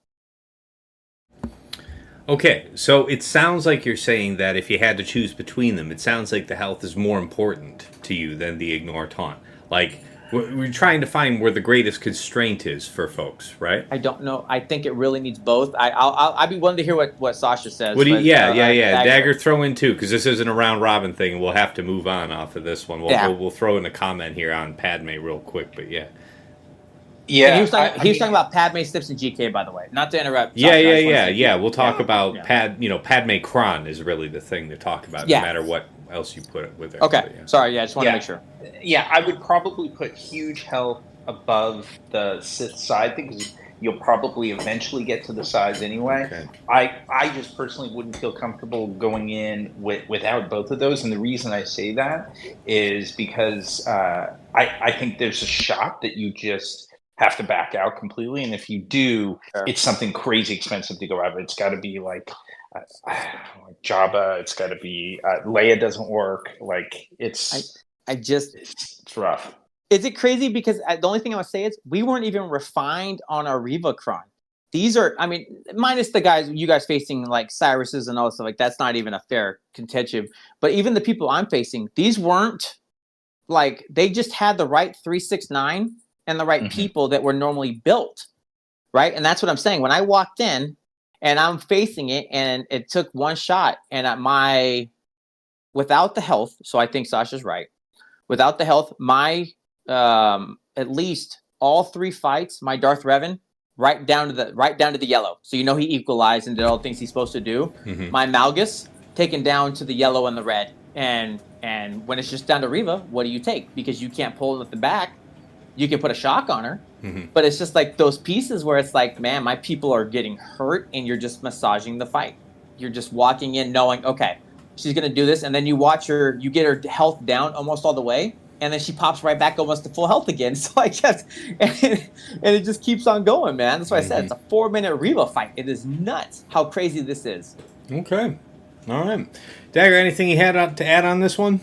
Okay, so it sounds like you're saying that if you had to choose between them, it sounds like the health is more important to you than the ignore taunt. Like, we're trying to find where the greatest constraint is for folks, right? I don't know. I think it really needs both. I'd be willing to hear what Sasha says. What do you, but, yeah. Dagger, throw in too, because this isn't a round robin thing, and we'll have to move on off of this one. We'll throw in a comment here on Padme real quick, but yeah. Yeah, and he was talking about Padme, Snips, and GK, by the way. Not to interrupt. Yeah. We'll talk about Padme Kron is really the thing to talk about, no matter what else you put with it. Okay, sorry, I just want to make sure. Yeah, I would probably put huge health above the Sith side thing, because you'll probably eventually get to the sides anyway. Okay. I just personally wouldn't feel comfortable going in without both of those, and the reason I say that is because I think there's a shot that you just have to back out completely, and if you do, it's something crazy expensive to go out. It's got to be like Jabba. It's got to be Leia doesn't work. Like it's rough. Is it crazy? Because the only thing I would say is we weren't even refined on our Reva Kron. These are, I mean, minus the guys you guys facing like Cyruses and all that stuff, like that's not even a fair contention. But even the people I'm facing, these weren't like, they just had the right 369 and the right people that were normally built, right? And that's what I'm saying. When I walked in and I'm facing it, and it took one shot, and without the health, so I think Sasha's right. Without the health, my at least all 3 fights, my Darth Revan, right down to the yellow. So he equalized and did all the things he's supposed to do. My Malgus taken down to the yellow and the red, and when it's just down to Reva, what do you take? Because you can't pull it at the back. You can put a shock on her, but it's just like those pieces where it's like, man, my people are getting hurt, and you're just massaging the fight. You're just walking in knowing, okay, she's going to do this, and then you watch her, you get her health down almost all the way, and then she pops right back almost to full health again. So I guess, and it just keeps on going, man. That's why I said it's a 4-minute Reva fight. It is nuts how crazy this is. Okay. All right. Dagger, anything you had to add on this one?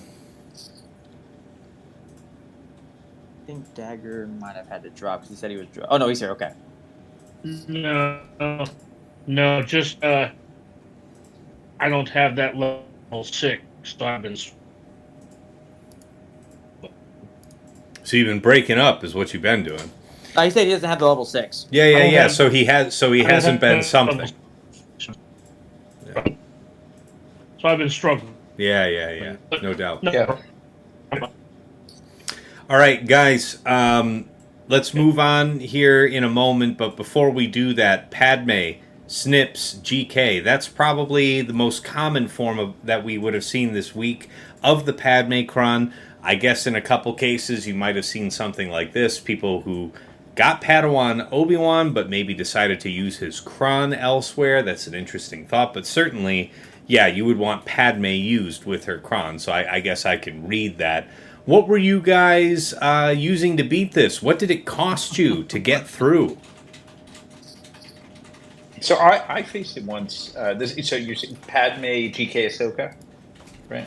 I think Dagger might have had to drop because he said he was. Oh no, he's here. Okay. No, just I don't have that level 6, so I've been. So you've been breaking up, is what you've been doing. He said he doesn't have the level 6. Yeah. So he hasn't been something. So I've been struggling. Yeah. No doubt. Yeah. All right, guys, let's move on here in a moment, but before we do that, Padme, Snips, GK, that's probably the most common form that we would have seen this week of the Padme Kron. I guess in a couple cases you might have seen something like this, people who got Padawan Obi-Wan but maybe decided to use his Kron elsewhere. That's an interesting thought, but certainly, yeah, you would want Padme used with her Kron, so I guess I can read that. What were you guys using to beat this? What did it cost you to get through? So I faced it once. So you're saying Padme, GK, Ahsoka, right?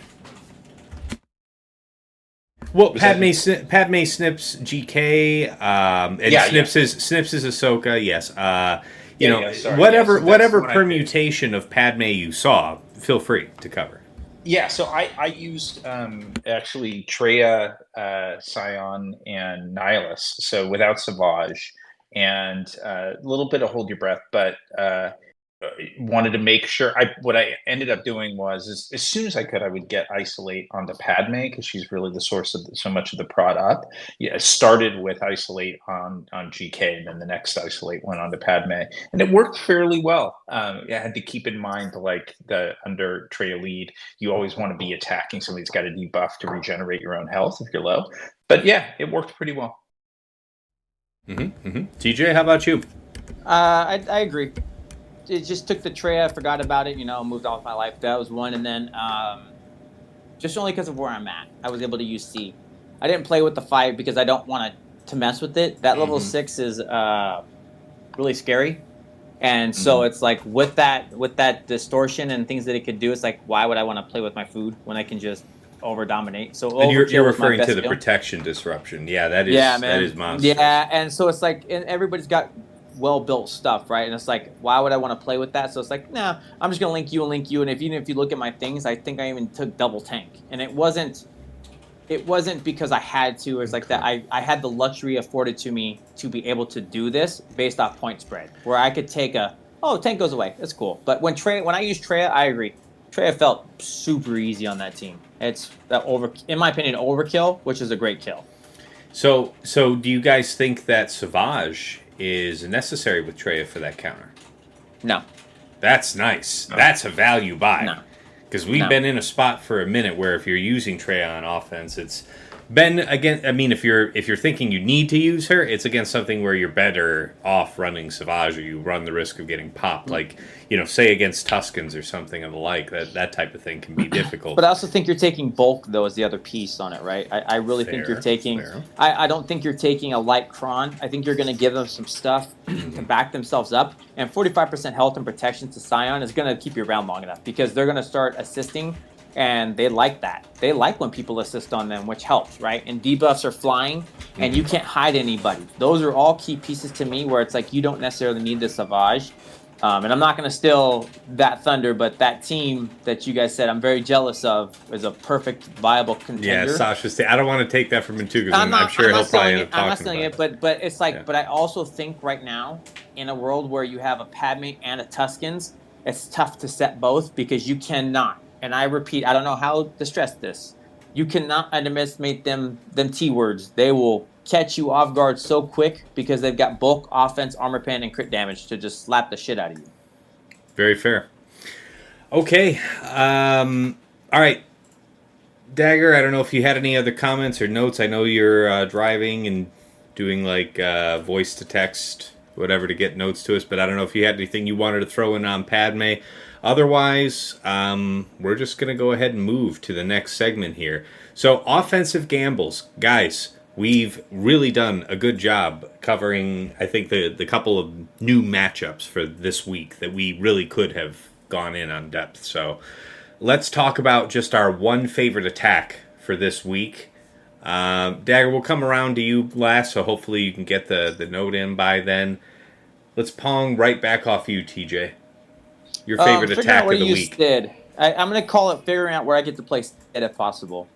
Well, Padme, Snips, GK, and Snips is Ahsoka. Yes, whatever permutation of Padme you saw, feel free to cover. Yeah, so I used actually Treya, Scion, and Nihilus, so without Savage, and a little bit of Hold Your Breath, but wanted to make sure. What I ended up doing was, as soon as I could, I would get Isolate onto Padme, because she's really the source of so much of the prod up. Yeah, started with Isolate on GK, and then the next Isolate went on to Padme, and it worked fairly well. I had to keep in mind, like the under Treya lead, you always want to be attacking somebody that's got a debuff to regenerate your own health if you're low. But yeah, it worked pretty well. TJ, how about you? I agree. It just took the tray. I forgot about it. Moved on with my life. That was one, and then just only because of where I'm at, I was able to use C. I didn't play with the 5 because I don't want to mess with it. That level 6 is really scary, and so it's like with that distortion and things that it could do, it's like, why would I want to play with my food when I can just over dominate? So and you're referring to the protection disruption. Yeah, that is monstrous. Yeah, and so it's like, and everybody's got well-built stuff, right? And it's like, why would I want to play with that? So it's like, nah, I'm just gonna link you and link you. And even if you look at my things, I think I even took double tank, and it wasn't because I had to. It's like that I had the luxury afforded to me to be able to do this based off point spread, where I could take tank goes away. That's cool. But when I use Treya, I agree. Treya felt super easy on that team. It's that in my opinion, overkill, which is a great kill. So do you guys think that Savage is necessary with Treya for that counter? No. That's nice. No. That's a value buy. No. Because we've been in a spot for a minute where if you're using Treya on offense, it's been against. I mean, if you're thinking you need to use her, it's against something where you're better off running Savage, or you run the risk of getting popped. Like, say against Tuscans or something of the like. That type of thing can be difficult. But I also think you're taking bulk, though, as the other piece on it, right? I really think you're taking. I don't think you're taking a light Kron. I think you're going to give them some stuff to back themselves up. And 45% health and protection to Scion is going to keep you around long enough, because they're going to start assisting. And they like that. They like when people assist on them, which helps, right? And debuffs are flying, and you can't hide anybody. Those are all key pieces to me where it's like you don't necessarily need the Savage. And I'm not going to steal that thunder, but that team that you guys said I'm very jealous of is a perfect, viable contender. Yeah, Sasha, I don't want to take that from Intu, because I'm sure he'll probably end up talking about it. I'm not stealing it, but it's like, but I also think right now, in a world where you have a Padme and a Tuskens, it's tough to set both, because you cannot. And I repeat, I don't know how to stress this. You cannot underestimate them T-words. They will catch you off guard so quick, because they've got bulk, offense, armor pen, and crit damage to just slap the shit out of you. Very fair. Okay. All right. Dagger, I don't know if you had any other comments or notes. I know you're driving and doing like voice to text, whatever, to get notes to us, but I don't know if you had anything you wanted to throw in on Padme. Otherwise, we're just going to go ahead and move to the next segment here. So, offensive gambles. Guys, we've really done a good job covering, I think, the couple of new matchups for this week that we really could have gone in on depth. So, let's talk about just our one favorite attack for this week. Dagger, we'll come around to you last, so hopefully you can get the note in by then. Let's pong right back off you, TJ. Your favorite attack of the week. Sid. I'm going to call it figuring out where I get to play Sid if possible.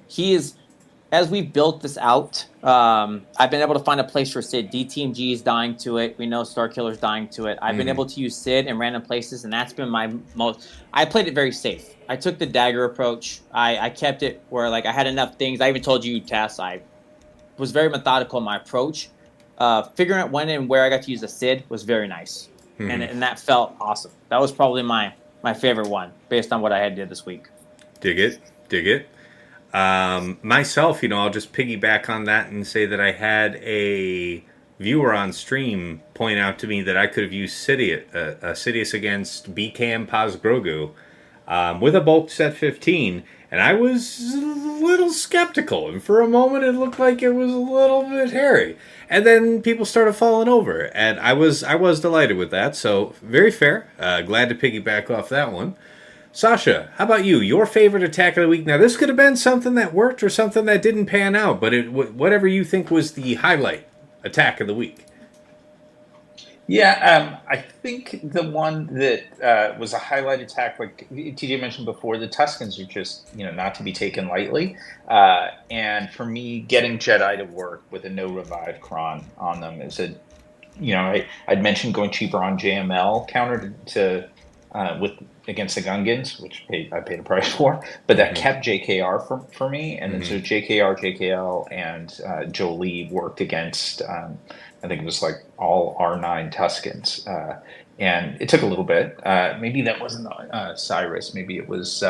He is, as we've built this out, I've been able to find a place for Sid. DTMG is dying to it. We know Starkiller's dying to it. I've been able to use Sid in random places, and that's been my most... I played it very safe. I took the dagger approach. I kept it where like I had enough things. I even told you, Tess, I was very methodical in my approach. Figuring out when and where I got to use the Sid was very nice. And that felt awesome. That was probably my favorite one, based on what I had did this week. Dig it. Myself, I'll just piggyback on that and say that I had a viewer on stream point out to me that I could have used Sidious against BKM Paz Grogu with a bulk set 15, and I was a little skeptical, and for a moment it looked like it was a little bit hairy. And then people started falling over, and I was delighted with that. So very fair. Glad to piggyback off that one. Sasha, how about you? Your favorite attack of the week? Now, this could have been something that worked or something that didn't pan out, but whatever you think was the highlight attack of the week. Yeah, I think the one that was a highlight attack, like TJ mentioned before, the Tuscans are just, not to be taken lightly. And for me, getting Jedi to work with a no revive cron on them is I'd mentioned going cheaper on JML counter to against the Gungans, which I paid a price for, but that kept JKR for me. And then so JKR, JKL, and Jolie worked against, I think it was like all R9 Tuscans. And it took a little bit. Maybe that wasn't Cyrus. Maybe it was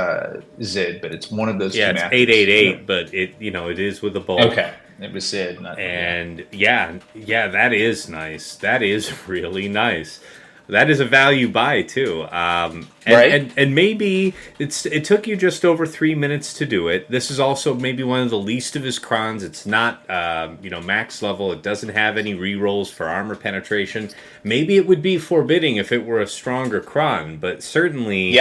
Zid, but it's one of those. Yeah, it's 888, but it is with a bulk. Okay, it was Zid. And yeah, that is nice. That is really nice. That is a value buy too, right? And maybe it took you just over 3 minutes to do it. This is also maybe one of the least of his crons. It's not max level. It doesn't have any rerolls for armor penetration. Maybe it would be forbidding if it were a stronger cron, but certainly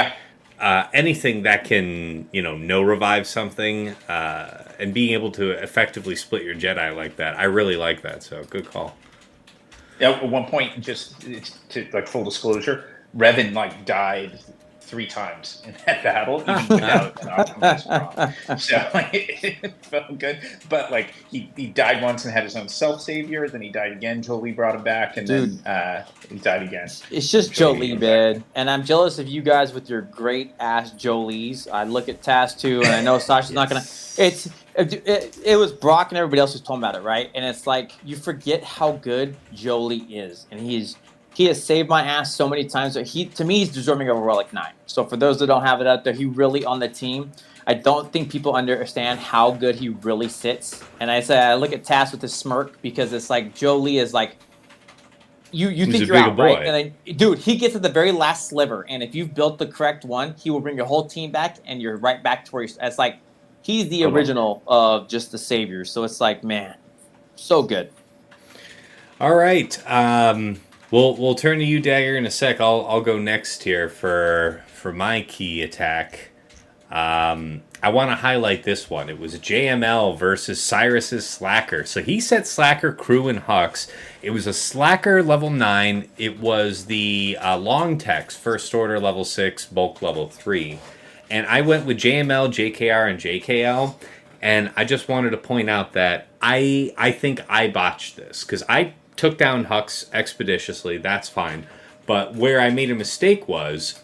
anything that can no revive something and being able to effectively split your Jedi like that, I really like that. So good call. At one point, just to like full disclosure, Revan like died 3 times in that battle, even without an optimized ROM. So it felt good. But like he died once and had his own self savior. Then he died again. Jolie brought him back, and then he died again. It's just Jolie, man. And I'm jealous of you guys with your great ass Jolies. I look at Taz too, and I know Sasha's not gonna. It was Brock and everybody else who's talking about it, right? And it's like you forget how good Jolie is, and he has saved my ass so many times. That to me, he's deserving of a Relic 9. So for those that don't have it out there, he really on the team. I don't think people understand how good he really sits. And I look at Taz with his smirk because it's like Jolie is like, you think you're out, right? And then, dude, he gets at the very last sliver. And if you've built the correct one, he will bring your whole team back and you're right back to where you're. It's like, he's the original of just the savior. So it's like, man, so good. All right. We'll turn to you, Dagger, in a sec. I'll go next here for my key attack. I want to highlight this one. It was JML versus Cyrus's Slacker. So he set Slacker, Crew, and Hux. It was a Slacker level 9. It was the long text, First Order level 6, Bulk level 3. And I went with JML, JKR, and JKL. And I just wanted to point out that I think I botched this. Because I took down Hux expeditiously. That's fine. But where I made a mistake was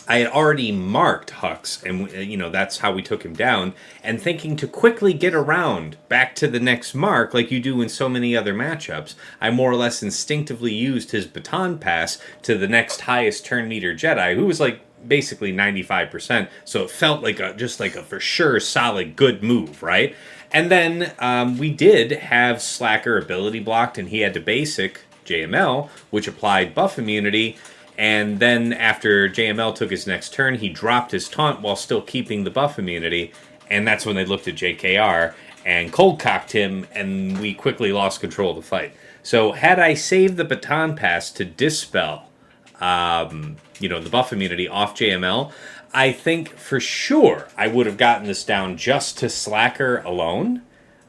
I had already marked Hux, and that's how we took him down, and thinking to quickly get around back to the next mark like you do in so many other matchups, I more or less instinctively used his baton pass to the next highest turn meter Jedi, who was like basically 95%, so it felt like just like a for sure solid good move, right? And then we did have Slacker ability blocked, and he had to basic JML, which applied buff immunity. And then after JML took his next turn, he dropped his taunt while still keeping the buff immunity. And that's when they looked at JKR and cold-cocked him, and we quickly lost control of the fight. So had I saved the baton pass to dispel, the buff immunity off JML, I think for sure I would have gotten this down just to Slacker alone.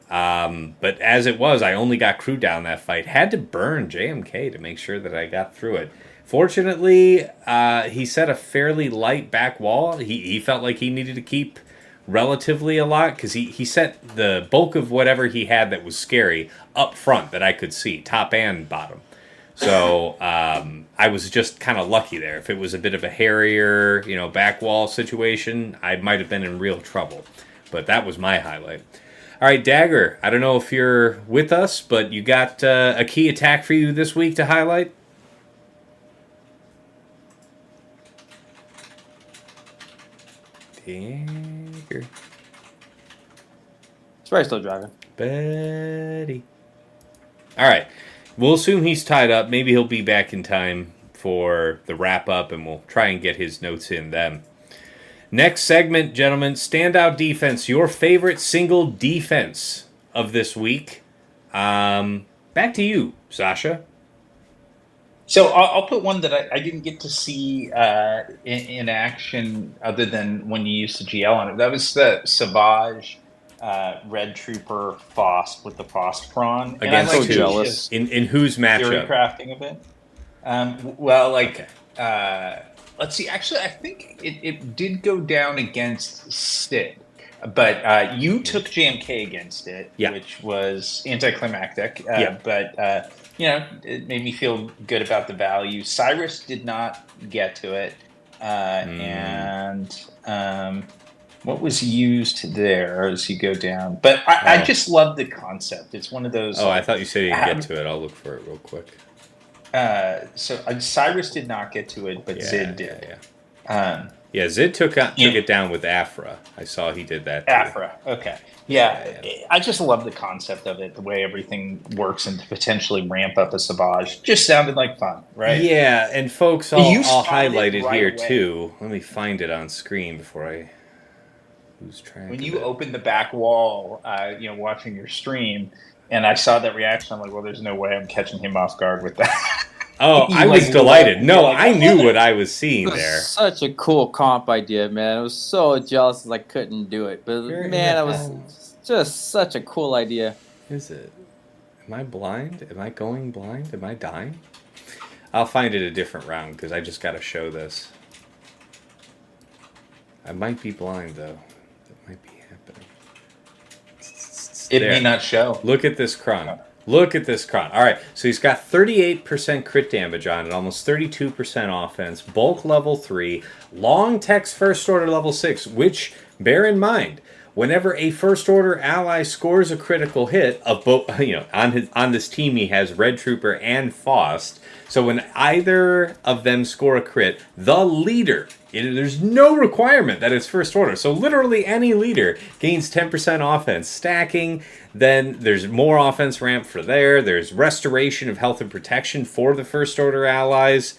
But as it was, I only got Crew down that fight. Had to burn JMK to make sure that I got through it. Fortunately, he set a fairly light back wall. He felt like he needed to keep relatively a lot because he set the bulk of whatever he had that was scary up front that I could see, top and bottom. So I was just kind of lucky there. If it was a bit of a hairier, back wall situation, I might have been in real trouble. But that was my highlight. All right, Dagger, I don't know if you're with us, but you got a key attack for you this week to highlight? Dagger. He's probably still driving. Betty. All right. We'll assume he's tied up. Maybe he'll be back in time for the wrap-up, and we'll try and get his notes in then. Next segment, gentlemen, Standout Defense, your favorite single defense of this week. Back to you, Sasha. So I'll put one that I didn't get to see in action other than when you used the GL on it. That was the Savage Red Trooper Foss with the Foss prawn. Against so jealous. In whose matchup? Theory crafting of it. Let's see. Actually, I think it did go down against Sid. But you took JMK against it, which was anticlimactic. But it made me feel good about the value. Cyrus did not get to it. And what was used there as you go down? But I just love the concept. It's one of those. Oh, I thought you said you didn't get to it. I'll look for it real quick. So Cyrus did not get to it, but Zid did. Zid took it down with Afra. I saw he did that too. Afra, okay. Yeah, I just love the concept of it, the way everything works, and to potentially ramp up a Savage. Just sounded like fun, right? Yeah, and folks, I'll highlight it here too. Let me find it on screen before I lose track. When you opened the back wall, watching your stream, and I saw that reaction, I'm like, well, there's no way I'm catching him off guard with that. Oh, I was delighted. No, I knew what I was seeing there. Such a cool comp idea, man. I was so jealous I couldn't do it. But, man, it was just such a cool idea. Is it? Am I blind? Am I going blind? Am I dying? I'll find it a different round because I just got to show this. I might be blind, though. That might be happening. It may not show. Look at this Kron. Look at this Kron. All right, so he's got 38% crit damage on it, almost 32% offense, bulk level 3, long text first order level 6, which, bear in mind, whenever a first order ally scores a critical hit of both, on this team he has Red Trooper and Faust. So when either of them score a crit, the leader, there's no requirement that it's first order. So literally any leader gains 10% offense. Stacking, then there's more offense ramp for there. There's restoration of health and protection for the first order allies.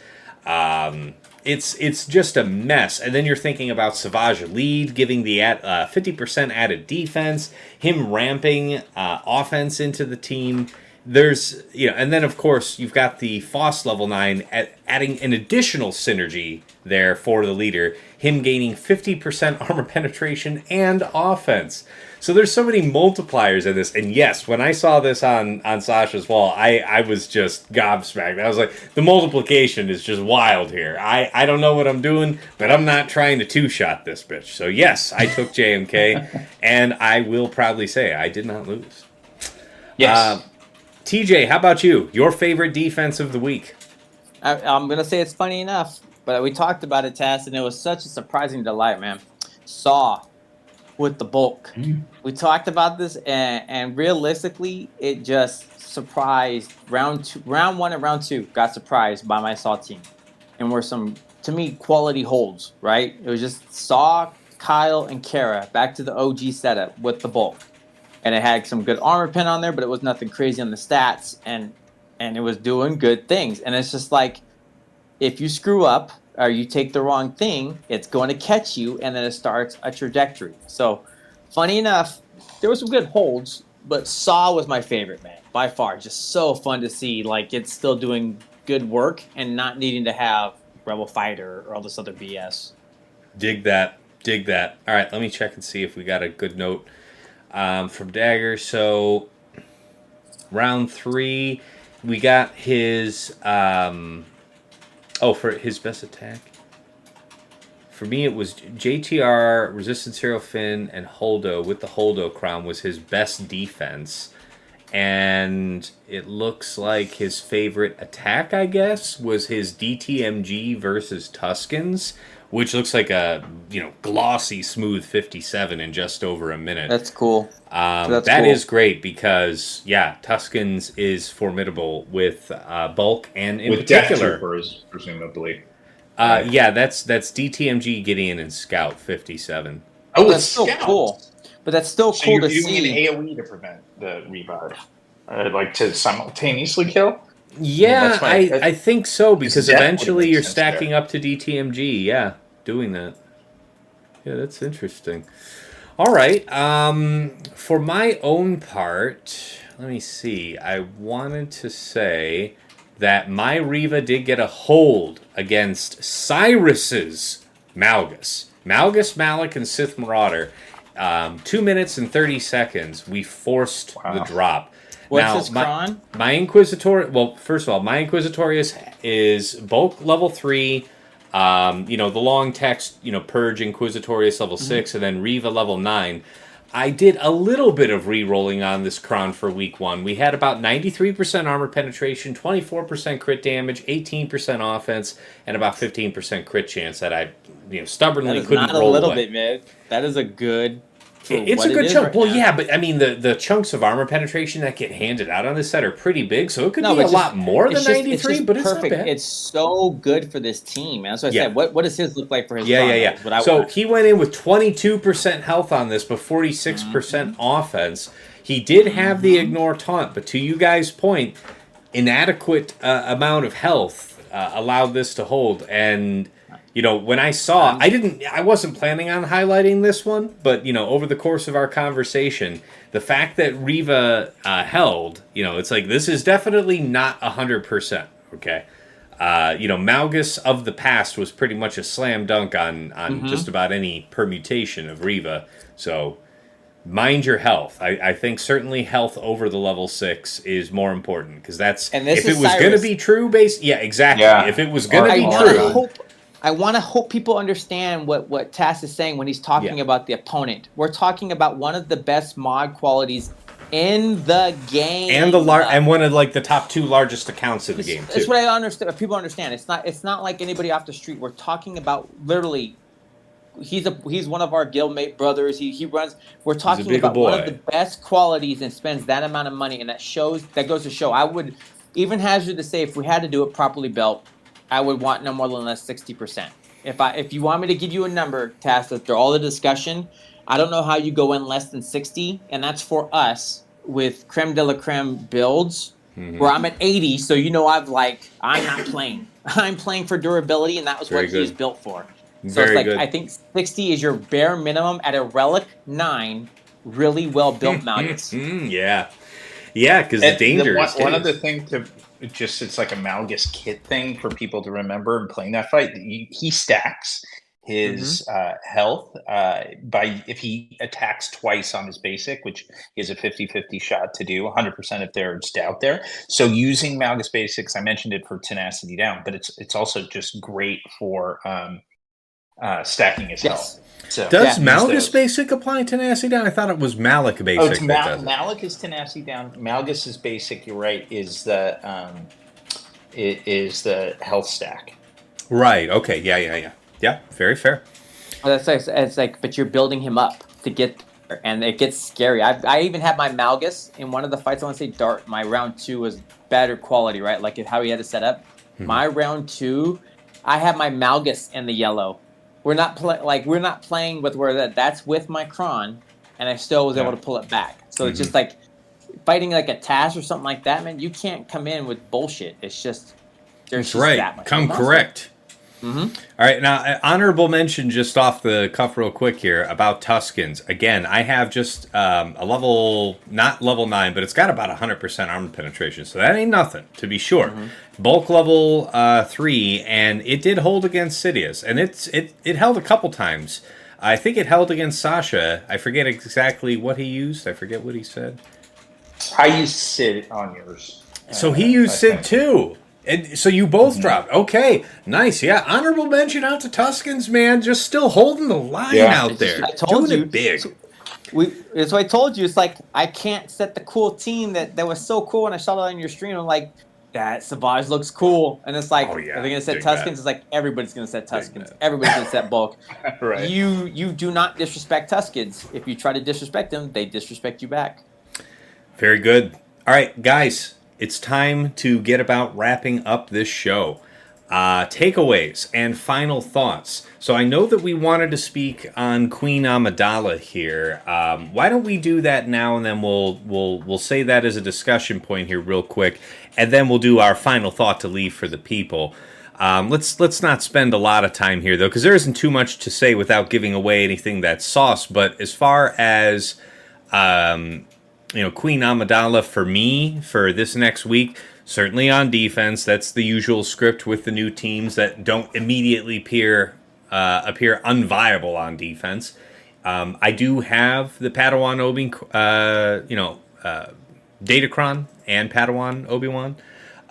It's just a mess. And then you're thinking about Savage lead, giving the 50% added defense, him ramping offense into the team. There's, and then of course you've got the Faust level 9 adding an additional synergy there for the leader, him gaining 50% armor penetration and offense. So there's so many multipliers in this. And yes, when I saw this on Sasha's wall, I was just gobsmacked. I was like, the multiplication is just wild here. I don't know what I'm doing, but I'm not trying to two-shot this bitch. So yes, I took JMK, and I will proudly say I did not lose. Yes. TJ, how about you? Your favorite defense of the week? I'm going to say it's funny enough, but we talked about it, Taz, and it was such a surprising delight, man. Saw with the bulk. We talked about this, and realistically, it just surprised. Round 1 and round 2 got surprised by my Saw team. And were some, to me, quality holds, right? It was just Saw, Kyle, and Kara back to the OG setup with the bulk. And it had some good armor pen on there, but it was nothing crazy on the stats, and it was doing good things. And it's just like, if you screw up or you take the wrong thing, it's going to catch you, and then it starts a trajectory. So, funny enough, there were some good holds, but Saw was my favorite, man, by far. Just so fun to see, like, it's still doing good work and not needing to have Rebel Fighter or all this other BS. Dig that. All right, let me check and see if we got a good note from Dagger. So round 3, we got his for his best attack. For me, it was JTR, Resistance Hero Finn, and Holdo with the Holdo crown was his best defense. And it looks like his favorite attack, I guess, was his DTMG versus Tuskens, which looks like a glossy, smooth 57 in just over a minute. That's cool. That cool. Is great because, Tuskens is formidable with bulk and in with particular. Death Troopers, presumably. That's DTMG, Gideon, and Scout 57. Oh, that's still cool. But that's still So cool to you're see. doing an AoE to prevent the revive, like to simultaneously kill. Yeah, I think so, because eventually you're sense stacking up to DTMG. Yeah, doing that. Yeah, that's interesting. All right. For my own part, let me see. I wanted to say that my Reva did get a hold against Cyrus's Malgus. Malgus, Malik, and Sith Marauder. 2 minutes and 30 seconds, we forced the drop. What's his cron? My Inquisitor. Well, first of all, my Inquisitorius is bulk level 3. The long text, Purge Inquisitorius level 6, and then Reva level 9. I did a little bit of re-rolling on this cron for week 1. We had about 93% armor penetration, 24% crit damage, 18% offense, and about 15% crit chance that I, stubbornly couldn't roll away. Not a little bit, man. That is a good. It's a good chunk. Well, yeah, but I mean, the chunks of armor penetration that get handed out on this set are pretty big, so it could be a lot more than 93, but it's perfect. Not bad. It's so good for this team. That's what I said. What does his look like for his Yeah. So he went in with 22% health on this, but 46% offense. He did have the ignore taunt, but to you guys' point, inadequate amount of health allowed this to hold. And when I saw, I wasn't planning on highlighting this one, but over the course of our conversation, the fact that Reva held, it's like this is definitely not 100%. Okay, Malgus of the past was pretty much a slam dunk on just about any permutation of Reva. So mind your health. I think certainly health over the level 6 is more important because that's And this if it is was going to Cyrus. be true. Yeah, exactly. Yeah. If it was going to I be want to true, hope. I want to hope people understand what Tass is saying when he's talking Yeah. about the opponent. We're talking about one of the best mod qualities in the game, and one of like the top 2 largest accounts in the game too. That's what I understand. People understand. It's not like anybody off the street. We're talking about literally. He's one of our guildmate brothers. He runs. We're talking about one of the best qualities and spends that amount of money, and that goes to show. I would even hazard to say if we had to do it properly, Belt, I would want no more than less 60%. If you want me to give you a number, Tass, after all the discussion, I don't know how you go in less than 60, and that's for us with creme de la creme builds. Where I'm at 80, so I'm not playing. I'm playing for durability, and that was what he's built for. So it's like I think 60 is your bare minimum at a Relic 9, really well built Malgus. Yeah, because the danger is one other thing it's like a Malgus kit thing for people to remember in playing that fight. He stacks his health if he attacks twice on his basic, which is a 50-50 shot to do 100% if they're just out there. So using Malgus basics, I mentioned it for tenacity down, but it's also just great for stacking his health. So, does Malgus basic apply tenacity down? I thought it was Malik basic. Malik is tenacity down. Malgus's basic, you're right, is the health stack. Right. Okay. Yeah. Very fair. Well, it's like, but you're building him up to get there, and it gets scary. I even had my Malgus in one of the fights. I want to say Dart. My round 2 was better quality, right? Like how he had it set up. My round 2, I had my Malgus in the yellow. We're not playing with where that's with my Kron, and I still was able to pull it back. So it's just like fighting like a Task or something like that, man. You can't come in with bullshit. It's just there's just that much. Come correct. All right, now honorable mention just off the cuff real quick here about Tuskens. Again, I have just a level, not level 9, but it's got about 100% armor penetration, so that ain't nothing, to be sure. Bulk level 3, and it did hold against Sidious, and it held a couple times. I think it held against Sasha. I forget exactly what he used. I forget what he said. I used Sid on yours. So he used Sid too. And so you both dropped. Okay, nice. Yeah, honorable mention out to Tuskens, man. Just still holding the line out there. I told doing you. It big. So I told you, it's like I can't set the cool team that was so cool when I saw it on your stream. I'm like, that Savage looks cool. And it's like, are they going to set Tuskens? It's like, everybody's going to set Tuskens. Everybody's going to set Bulk. Right. You do not disrespect Tuskens. If you try to disrespect them, they disrespect you back. Very good. All right, guys. It's time to get about wrapping up this show. Takeaways and final thoughts. So I know that we wanted to speak on Queen Amidala here. Why don't we do that now, and then we'll say that as a discussion point here real quick, and then we'll do our final thought to leave for the people. Let's not spend a lot of time here though, because there isn't too much to say without giving away anything that's sauce. But as far as Queen Amidala for me for this next week, certainly on defense. That's the usual script with the new teams that don't immediately appear unviable on defense. I do have the Padawan Datacron and Padawan Obi-Wan.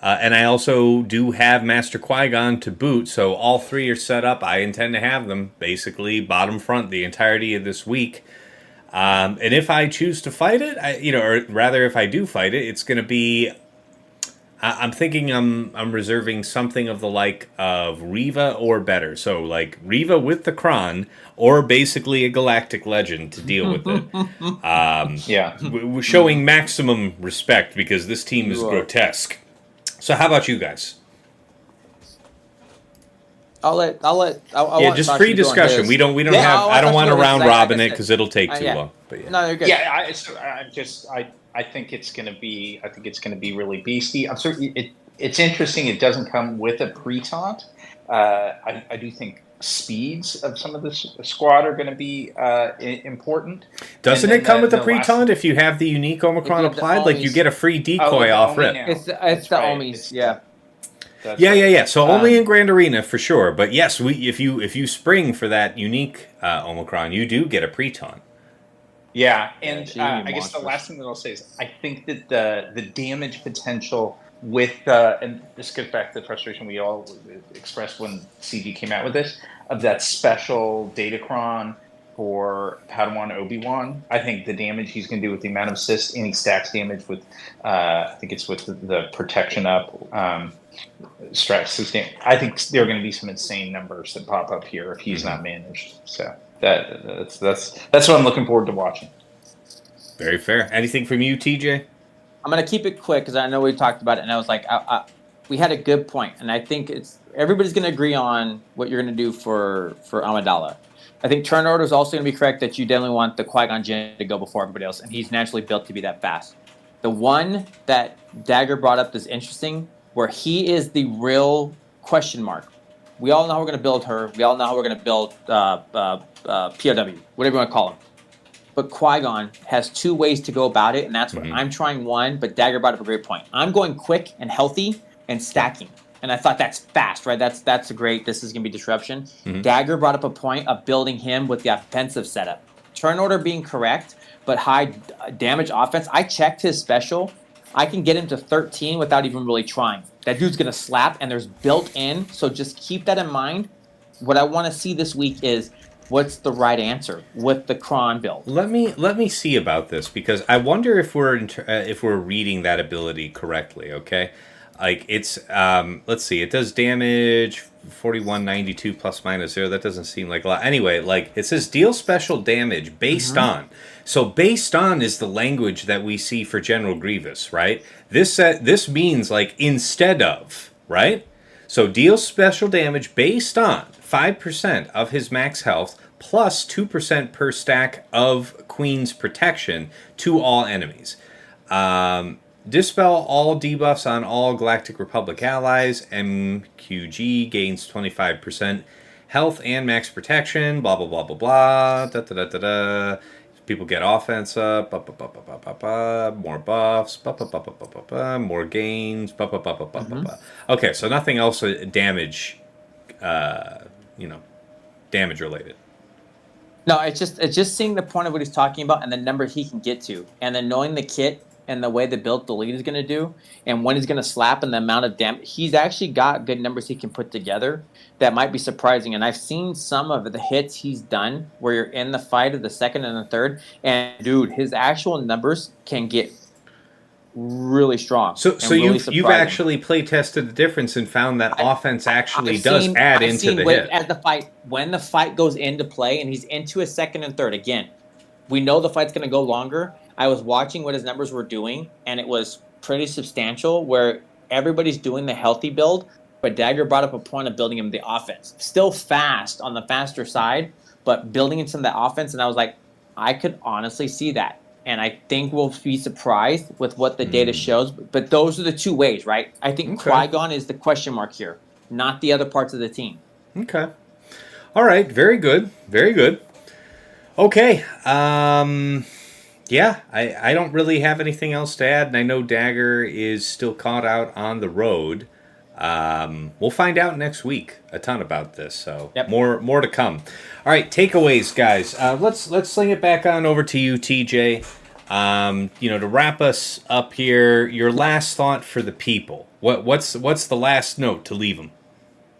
And I also do have Master Qui-Gon to boot, so all three are set up. I intend to have them basically bottom front the entirety of this week. And if I choose to fight it, or rather if I do fight it, it's going to be, I'm thinking I'm reserving something of the like of Riva or better. So like Riva with the Kron, or basically a Galactic Legend to deal with it. We're showing maximum respect because this team is grotesque. So how about you guys? Just free discussion. We don't have. I don't want to round robin it because it'll take too long. But no, you're good. I think it's going to be. I think it's going to be really beastie. I'm certainly. It's interesting. It doesn't come with a pre-taunt. I do think speeds of some of the squad are going to be important. Doesn't it come with a pre-taunt if you have the unique Omicron applied? Like you get a free decoy off rip. It's the Omis. Yeah. Yeah. So only in Grand Arena for sure. But yes, if you spring for that unique Omicron, you do get a pre-taunt. Yeah, Yeah, and she's gonna be I guess the monstrous. last thing that I'll say is I think that the damage potential with and this goes back to the frustration we all expressed when CG came out with this of that special Datacron for Padawan Obi-Wan. I think the damage he's going to do with the amount of assists and he stacks damage with I think it's with the protection up stress sustain. I think there are going to be some insane numbers that pop up here if he's not managed. So that's what I'm looking forward to watching. Very fair. Anything from you, TJ? I'm gonna keep it quick because I know we talked about it, and I was like, we had a good point, and I think it's everybody's gonna agree on what you're gonna do for Amidala. I think turn order is also gonna be correct that you definitely want the Qui-Gon Jinn to go before everybody else, and he's naturally built to be that fast. The one that Dagger brought up is interesting, where he is the real question mark. We all know how we're gonna build her. We all know how we're gonna build POW, whatever you want to call him. But Qui-Gon has two ways to go about it, and that's what I'm trying one, but Dagger brought up a great point. I'm going quick and healthy and stacking. And I thought that's fast, right? That's a great, this is going to be disruption. Dagger brought up a point of building him with the offensive setup. Turn order being correct, but high damage offense. I checked his special. I can get him to 13 without even really trying. That dude's going to slap, and there's built in, so just keep that in mind. What I want to see this week is what's the right answer with the cron build. Let me see about this because I wonder if we're reading that ability correctly. Okay, like it's let's see, it does damage 4192 plus minus 0. That doesn't seem like a lot. Anyway, like it says deal special damage based on. So based on is the language that we see for General Grievous, right? This means like instead of, right? So deal special damage based on 5% of his max health plus 2% per stack of Queen's protection to all enemies. Dispel all debuffs on all Galactic Republic allies. MQG gains 25% health and max protection. Blah, blah, blah, blah, blah. Da, da, da, da, da. People get offense up. More buffs. More gains. Okay, so nothing else damage, damage related. No, it's just seeing the point of what he's talking about and the number he can get to, and then knowing the kit and the way the build the lead is going to do, and when he's going to slap and the amount of damage. He's actually got good numbers he can put together that might be surprising. And I've seen some of the hits he's done where you're in the fight of the second and the third, and dude, his actual numbers can get really strong. So really you've actually play tested the difference and found that offense actually does add into the hit. As the fight, when the fight goes into play and he's into his second and third, again, we know the fight's going to go longer. I was watching what his numbers were doing, and it was pretty substantial where everybody's doing the healthy build, but Dagger brought up a point of building him the offense. Still fast on the faster side, but building into the offense, and I was like, I could honestly see that. And I think we'll be surprised with what the data shows. But those are the two ways, right? I think Qui-Gon is the question mark here, not the other parts of the team. Okay. All right. Very good. Very good. Okay. Yeah, I don't really have anything else to add. And I know Dagger is still caught out on the road. We'll find out next week a ton about this. So more to come. All right, takeaways, guys. Let's sling it back on over to you, TJ. To wrap us up here, your last thought for the people. What's the last note to leave them?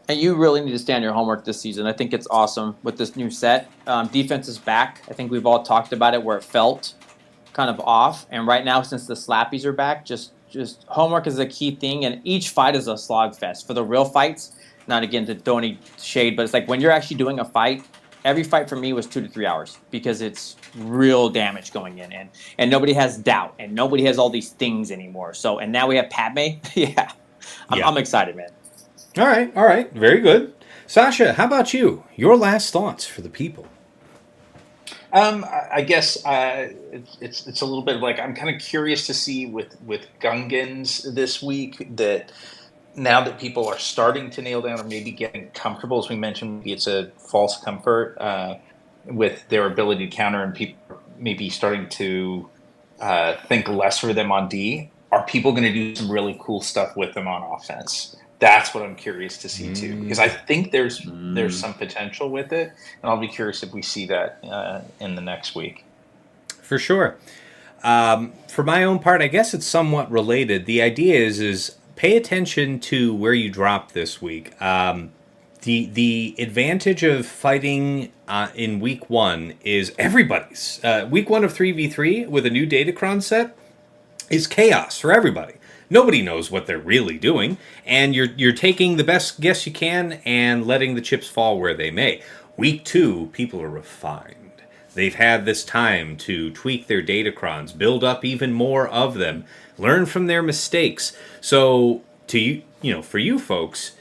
And you really need to stand your homework this season. I think it's awesome with this new set. Defense is back. I think we've all talked about it where it felt kind of off. And right now, since the slappies are back, just homework is a key thing. And each fight is a slog fest. For the real fights, not again to throw any shade, but it's like when you're actually doing a fight, every fight for me was 2 to 3 hours because it's real damage going in. And nobody has doubt. And nobody has all these things anymore. So, and now we have Padme. I'm excited, man. All right. Very good. Sasha, how about you? Your last thoughts for the people. I guess it's a little bit like I'm kind of curious to see with Gungans this week that now that people are starting to nail down or maybe getting comfortable, as we mentioned, maybe it's a false comfort with their ability to counter, and people maybe starting to think less for them on D. Are people going to do some really cool stuff with them on offense? That's what I'm curious to see too, because I think there's some potential with it, and I'll be curious if we see that in the next week. for sure. For my own part, I guess it's somewhat related. The idea is pay attention to where you drop this week. The advantage of fighting in week 1 is everybody's. Week 1 of 3v3 with a new Datacron set is chaos for everybody. Nobody knows what they're really doing, and you're taking the best guess you can and letting the chips fall where they may. Week 2, people are refined. They've had this time to tweak their Datacrons, build up even more of them, learn from their mistakes. So for you folks,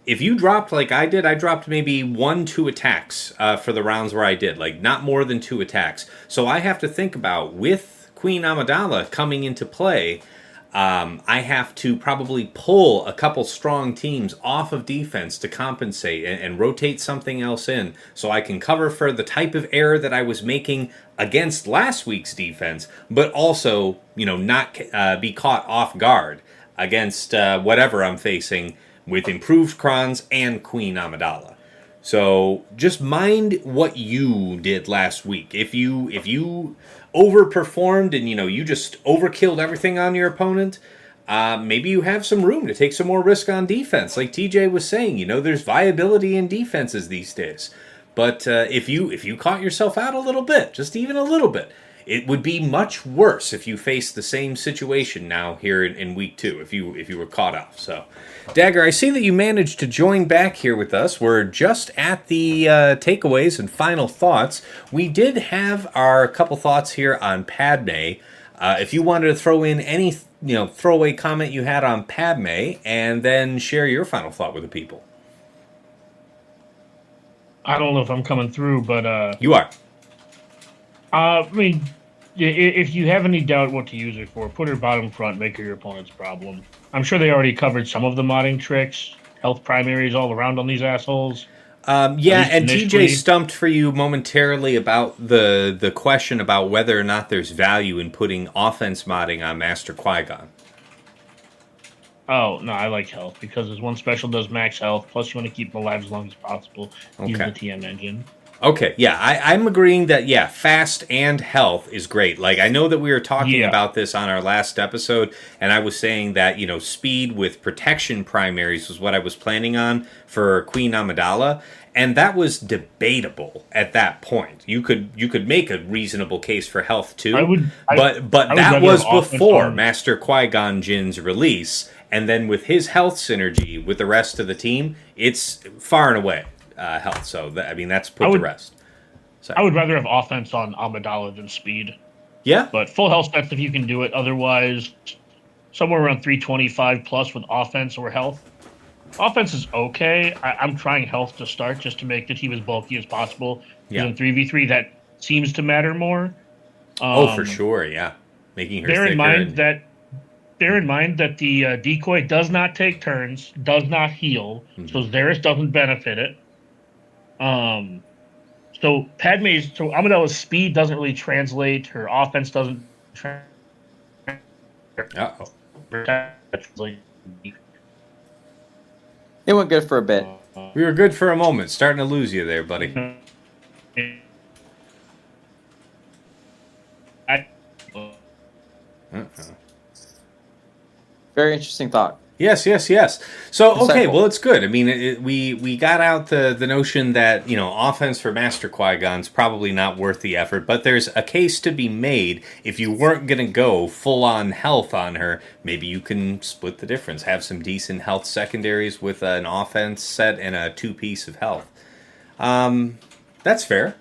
if you dropped like I did, I dropped maybe 1-2 attacks for the rounds where I did, like not more than 2 attacks. So I have to think about, with Queen Amidala coming into play, I have to probably pull a couple strong teams off of defense to compensate and rotate something else in so I can cover for the type of error that I was making against last week's defense, but also, not be caught off guard against whatever I'm facing with improved crons and Queen Amidala. So just mind what you did last week. If you overperformed and you just overkilled everything on your opponent, maybe you have some room to take some more risk on defense. Like TJ was saying, there's viability in defenses these days. But if you caught yourself out a little bit, just even a little bit, it would be much worse if you faced the same situation now here in week 2, if you were caught off. So, Dagger, I see that you managed to join back here with us. We're just at the takeaways and final thoughts. We did have our couple thoughts here on Padme. If you wanted to throw in any throwaway comment you had on Padme, and then share your final thought with the people. I don't know if I'm coming through, but you are. I mean, if you have any doubt what to use it for, put her bottom front, make her your opponent's problem. I'm sure they already covered some of the modding tricks, health primaries all around on these assholes. Yeah, and TJ stumped for you momentarily about the question about whether or not there's value in putting offense modding on Master Qui-Gon. Oh, no, I like health, because this one special does max health, plus you want to keep them alive as long as possible using the TM engine. Okay, yeah, I'm agreeing that, fast and health is great. Like, I know that we were talking about this on our last episode, and I was saying that, speed with protection primaries was what I was planning on for Queen Amidala, and that was debatable at that point. You could make a reasonable case for health, too, but that was before Master Qui-Gon Jinn's release, and then with his health synergy with the rest of the team, it's far and away health. So, that's put to rest. Sorry. I would rather have offense on Amidala than speed. Yeah. But full health stats if you can do it. Otherwise, somewhere around 325 plus with offense or health. Offense is okay. I'm trying health to start just to make the team as bulky as possible. Yeah. In 3v3, that seems to matter more. For sure, yeah. Making her Bear in mind that the decoy does not take turns, does not heal, so Xeris doesn't benefit it. So Amidala's speed doesn't really translate. Her offense doesn't translate. It went good for a bit. We were good for a moment. Starting to lose you there, buddy. Very interesting thought. Yes. So, okay, well, it's good. I mean, we got out the notion that, offense for Master Qui-Gon's probably not worth the effort, but there's a case to be made. If you weren't going to go full-on health on her, maybe you can split the difference. Have some decent health secondaries with an offense set and a 2-piece of health. That's fair.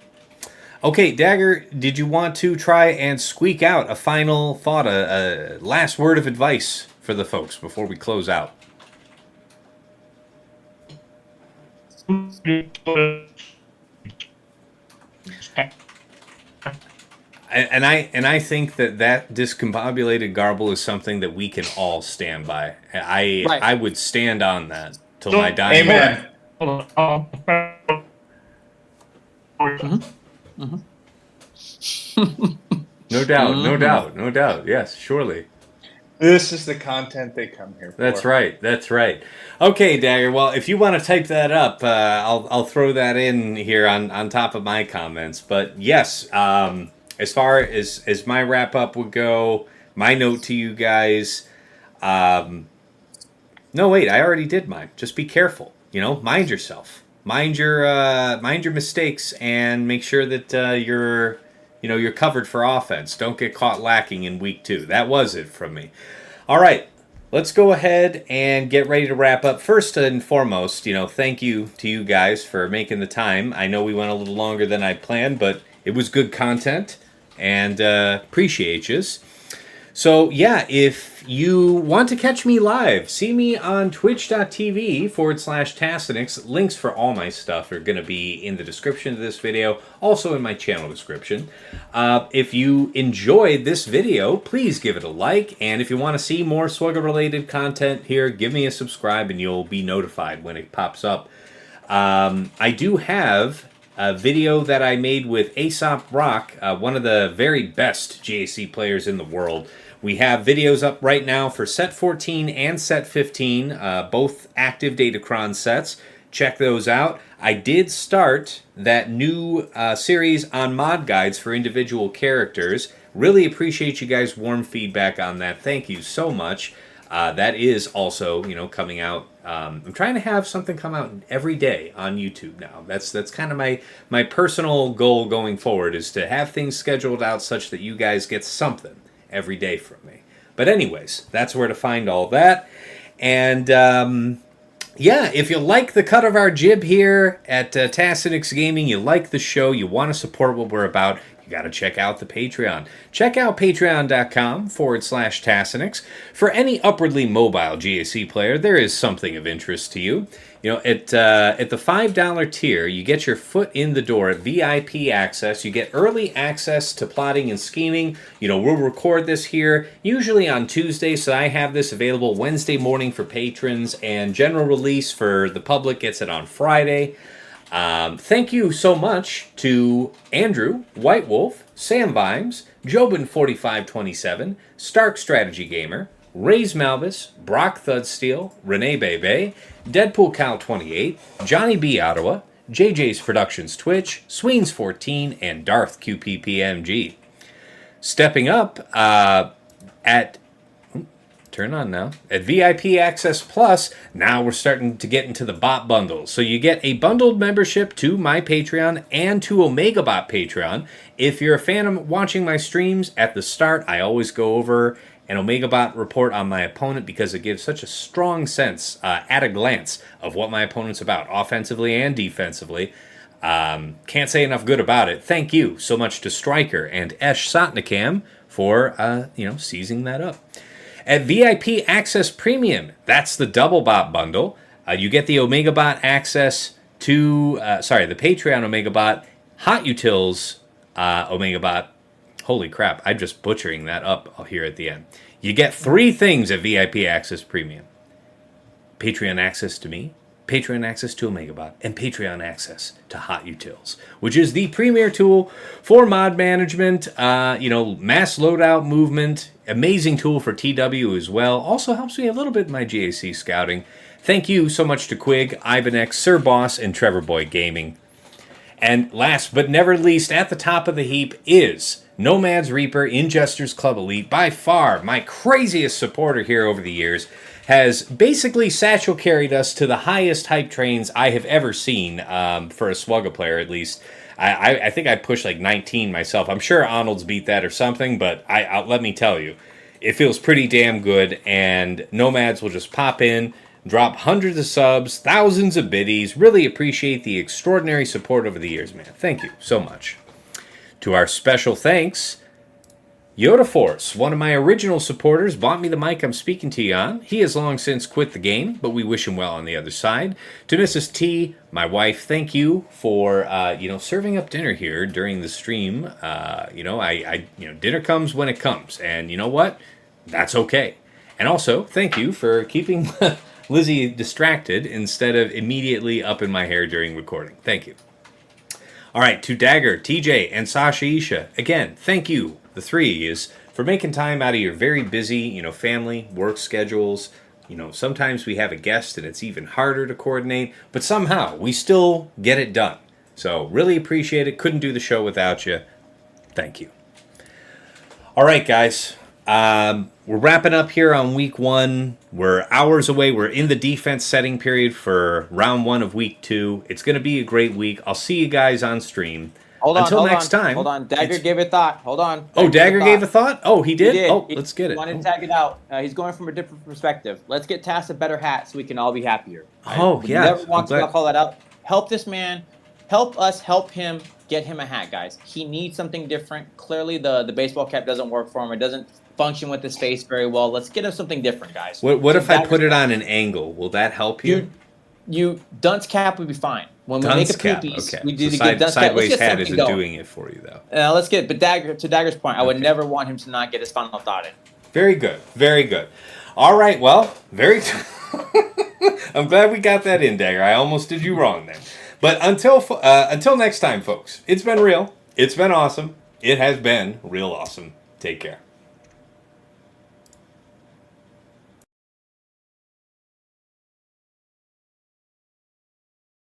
Okay, Dagger, did you want to try and squeak out a final thought, a last word of advice for the folks before we close out? And I think that discombobulated garble is something that we can all stand by. I would stand on that till my dying day. No doubt. Yes, surely. This is the content they come here for. That's right. Okay, Dagger. Well, if you want to type that up, I'll throw that in here on top of my comments. But yes, as far as my wrap up would go, my note to you guys. No, wait, I already did mine. Just be careful. Mind yourself. Mind your mistakes, and make sure that you're covered for offense. Don't get caught lacking in week 2. That was it from me. All right, let's go ahead and get ready to wrap up. First and foremost, thank you to you guys for making the time. I know we went a little longer than I planned, but it was good content, and appreciate yous. So, yeah, if you want to catch me live, see me on twitch.tv/Tassinix. Links for all my stuff are going to be in the description of this video, also in my channel description. If you enjoyed this video, please give it a like. And if you want to see more Swugger-related content here, give me a subscribe and you'll be notified when it pops up. I do have a video that I made with Aesop Rock, one of the very best GAC players in the world. We have videos up right now for set 14 and set 15, both active Datacron sets. Check those out. I did start that new series on mod guides for individual characters. Really appreciate you guys' warm feedback on that. Thank you so much. That is also, coming out. I'm trying to have something come out every day on YouTube now. That's kind of my personal goal going forward, is to have things scheduled out such that you guys get something every day from me. But anyways, that's where to find all that. And yeah, if you like the cut of our jib here at Tassinix Gaming, you like the show, you want to support what we're about, you got to check out the Patreon. Check out patreon.com/Tassinix. For any upwardly mobile GAC player, there is something of interest to you. At the $5 tier, you get your foot in the door at VIP access. You get early access to plotting and scheming. We'll record this here usually on Tuesday, so I have this available Wednesday morning for patrons, and general release for the public gets it on Friday. Thank you so much to Andrew, White Wolf, Sam Vimes, Jobin4527, Stark Strategy Gamer, Rays Malvis, Brock Thudsteel, Renee Bebe, Deadpool Cal 28, Johnny B. Ottawa, JJ's Productions Twitch, Sweens14, and Darth QPPMG. Stepping up turn on now. At VIP Access Plus, now we're starting to get into the bot bundles. So you get a bundled membership to my Patreon and to OmegaBot Patreon. If you're a fan of watching my streams, at the start, I always go over an OmegaBot report on my opponent because it gives such a strong sense at a glance of what my opponent's about, offensively and defensively. Can't say enough good about it. Thank you so much to Stryker and Esh Sotnikam for seizing that up. At VIP Access Premium, that's the double bot bundle. You get the OmegaBot access to the Patreon OmegaBot, Hot Utils OmegaBot. Holy crap, I'm just butchering that up here at the end. You get 3 things at VIP Access Premium. Patreon access to me, Patreon access to OmegaBot, and Patreon access to Hot Utils, which is the premier tool for mod management, mass loadout movement, amazing tool for TW as well. Also helps me a little bit in my GAC scouting. Thank you so much to Quig, Ibanez, Sir Boss, and Trevor Boy Gaming. And last but never least, at the top of the heap is Nomad's Reaper, Injester's Club Elite, by far my craziest supporter here over the years, has basically satchel carried us to the highest hype trains I have ever seen for a Swugga player, at least. I think I pushed like 19 myself. I'm sure Arnold's beat that or something, but let me tell you, it feels pretty damn good, and Nomads will just pop in, drop hundreds of subs, thousands of biddies. Really appreciate the extraordinary support over the years, man. Thank you so much. To our special thanks, Yoda Force, one of my original supporters, bought me the mic I'm speaking to you on. He has long since quit the game, but we wish him well on the other side. To Mrs. T, my wife, thank you for serving up dinner here during the stream. Dinner comes when it comes, and you know what? That's okay. And also, thank you for keeping Lizzie distracted instead of immediately up in my hair during recording. Thank you. All right, to Dagger, TJ, and Sasha Isha, again, thank you, the 3 is, for making time out of your very busy, family, work schedules. Sometimes we have a guest and it's even harder to coordinate, but somehow we still get it done. So really appreciate it. Couldn't do the show without you. Thank you. All right, guys. We're wrapping up here on week 1. We're hours away. We're in the defense setting period for round 1 of week 2. It's going to be a great week. I'll see you guys on stream. Until next time. Hold on. Dagger gave it thought. Hold on. Dagger gave a thought? Oh, he did? He Oh, let's get it. He wanted to tag it out. He's going from a different perspective. Let's get Tass a better hat so we can all be happier. Yeah. Never want to call that out. Help this man. Help us help him. Get him a hat, guys. He needs something different. Clearly, the baseball cap doesn't work for him. It doesn't function with his face very well. Let's get him something different, guys. What if I put it on an angle? Will that help you? You dunce cap would be fine. When we make a two-piece, okay. we do so get dunce cap. sideways hat isn't doing it for you, though. Let's get it. But to Dagger's point, I would never want him to not get his final thought in. Very good. Very good. All right. Well, I'm glad we got that in, Dagger. I almost did you wrong then. But until next time, folks, it's been real. It's been awesome. It has been real awesome. Take care.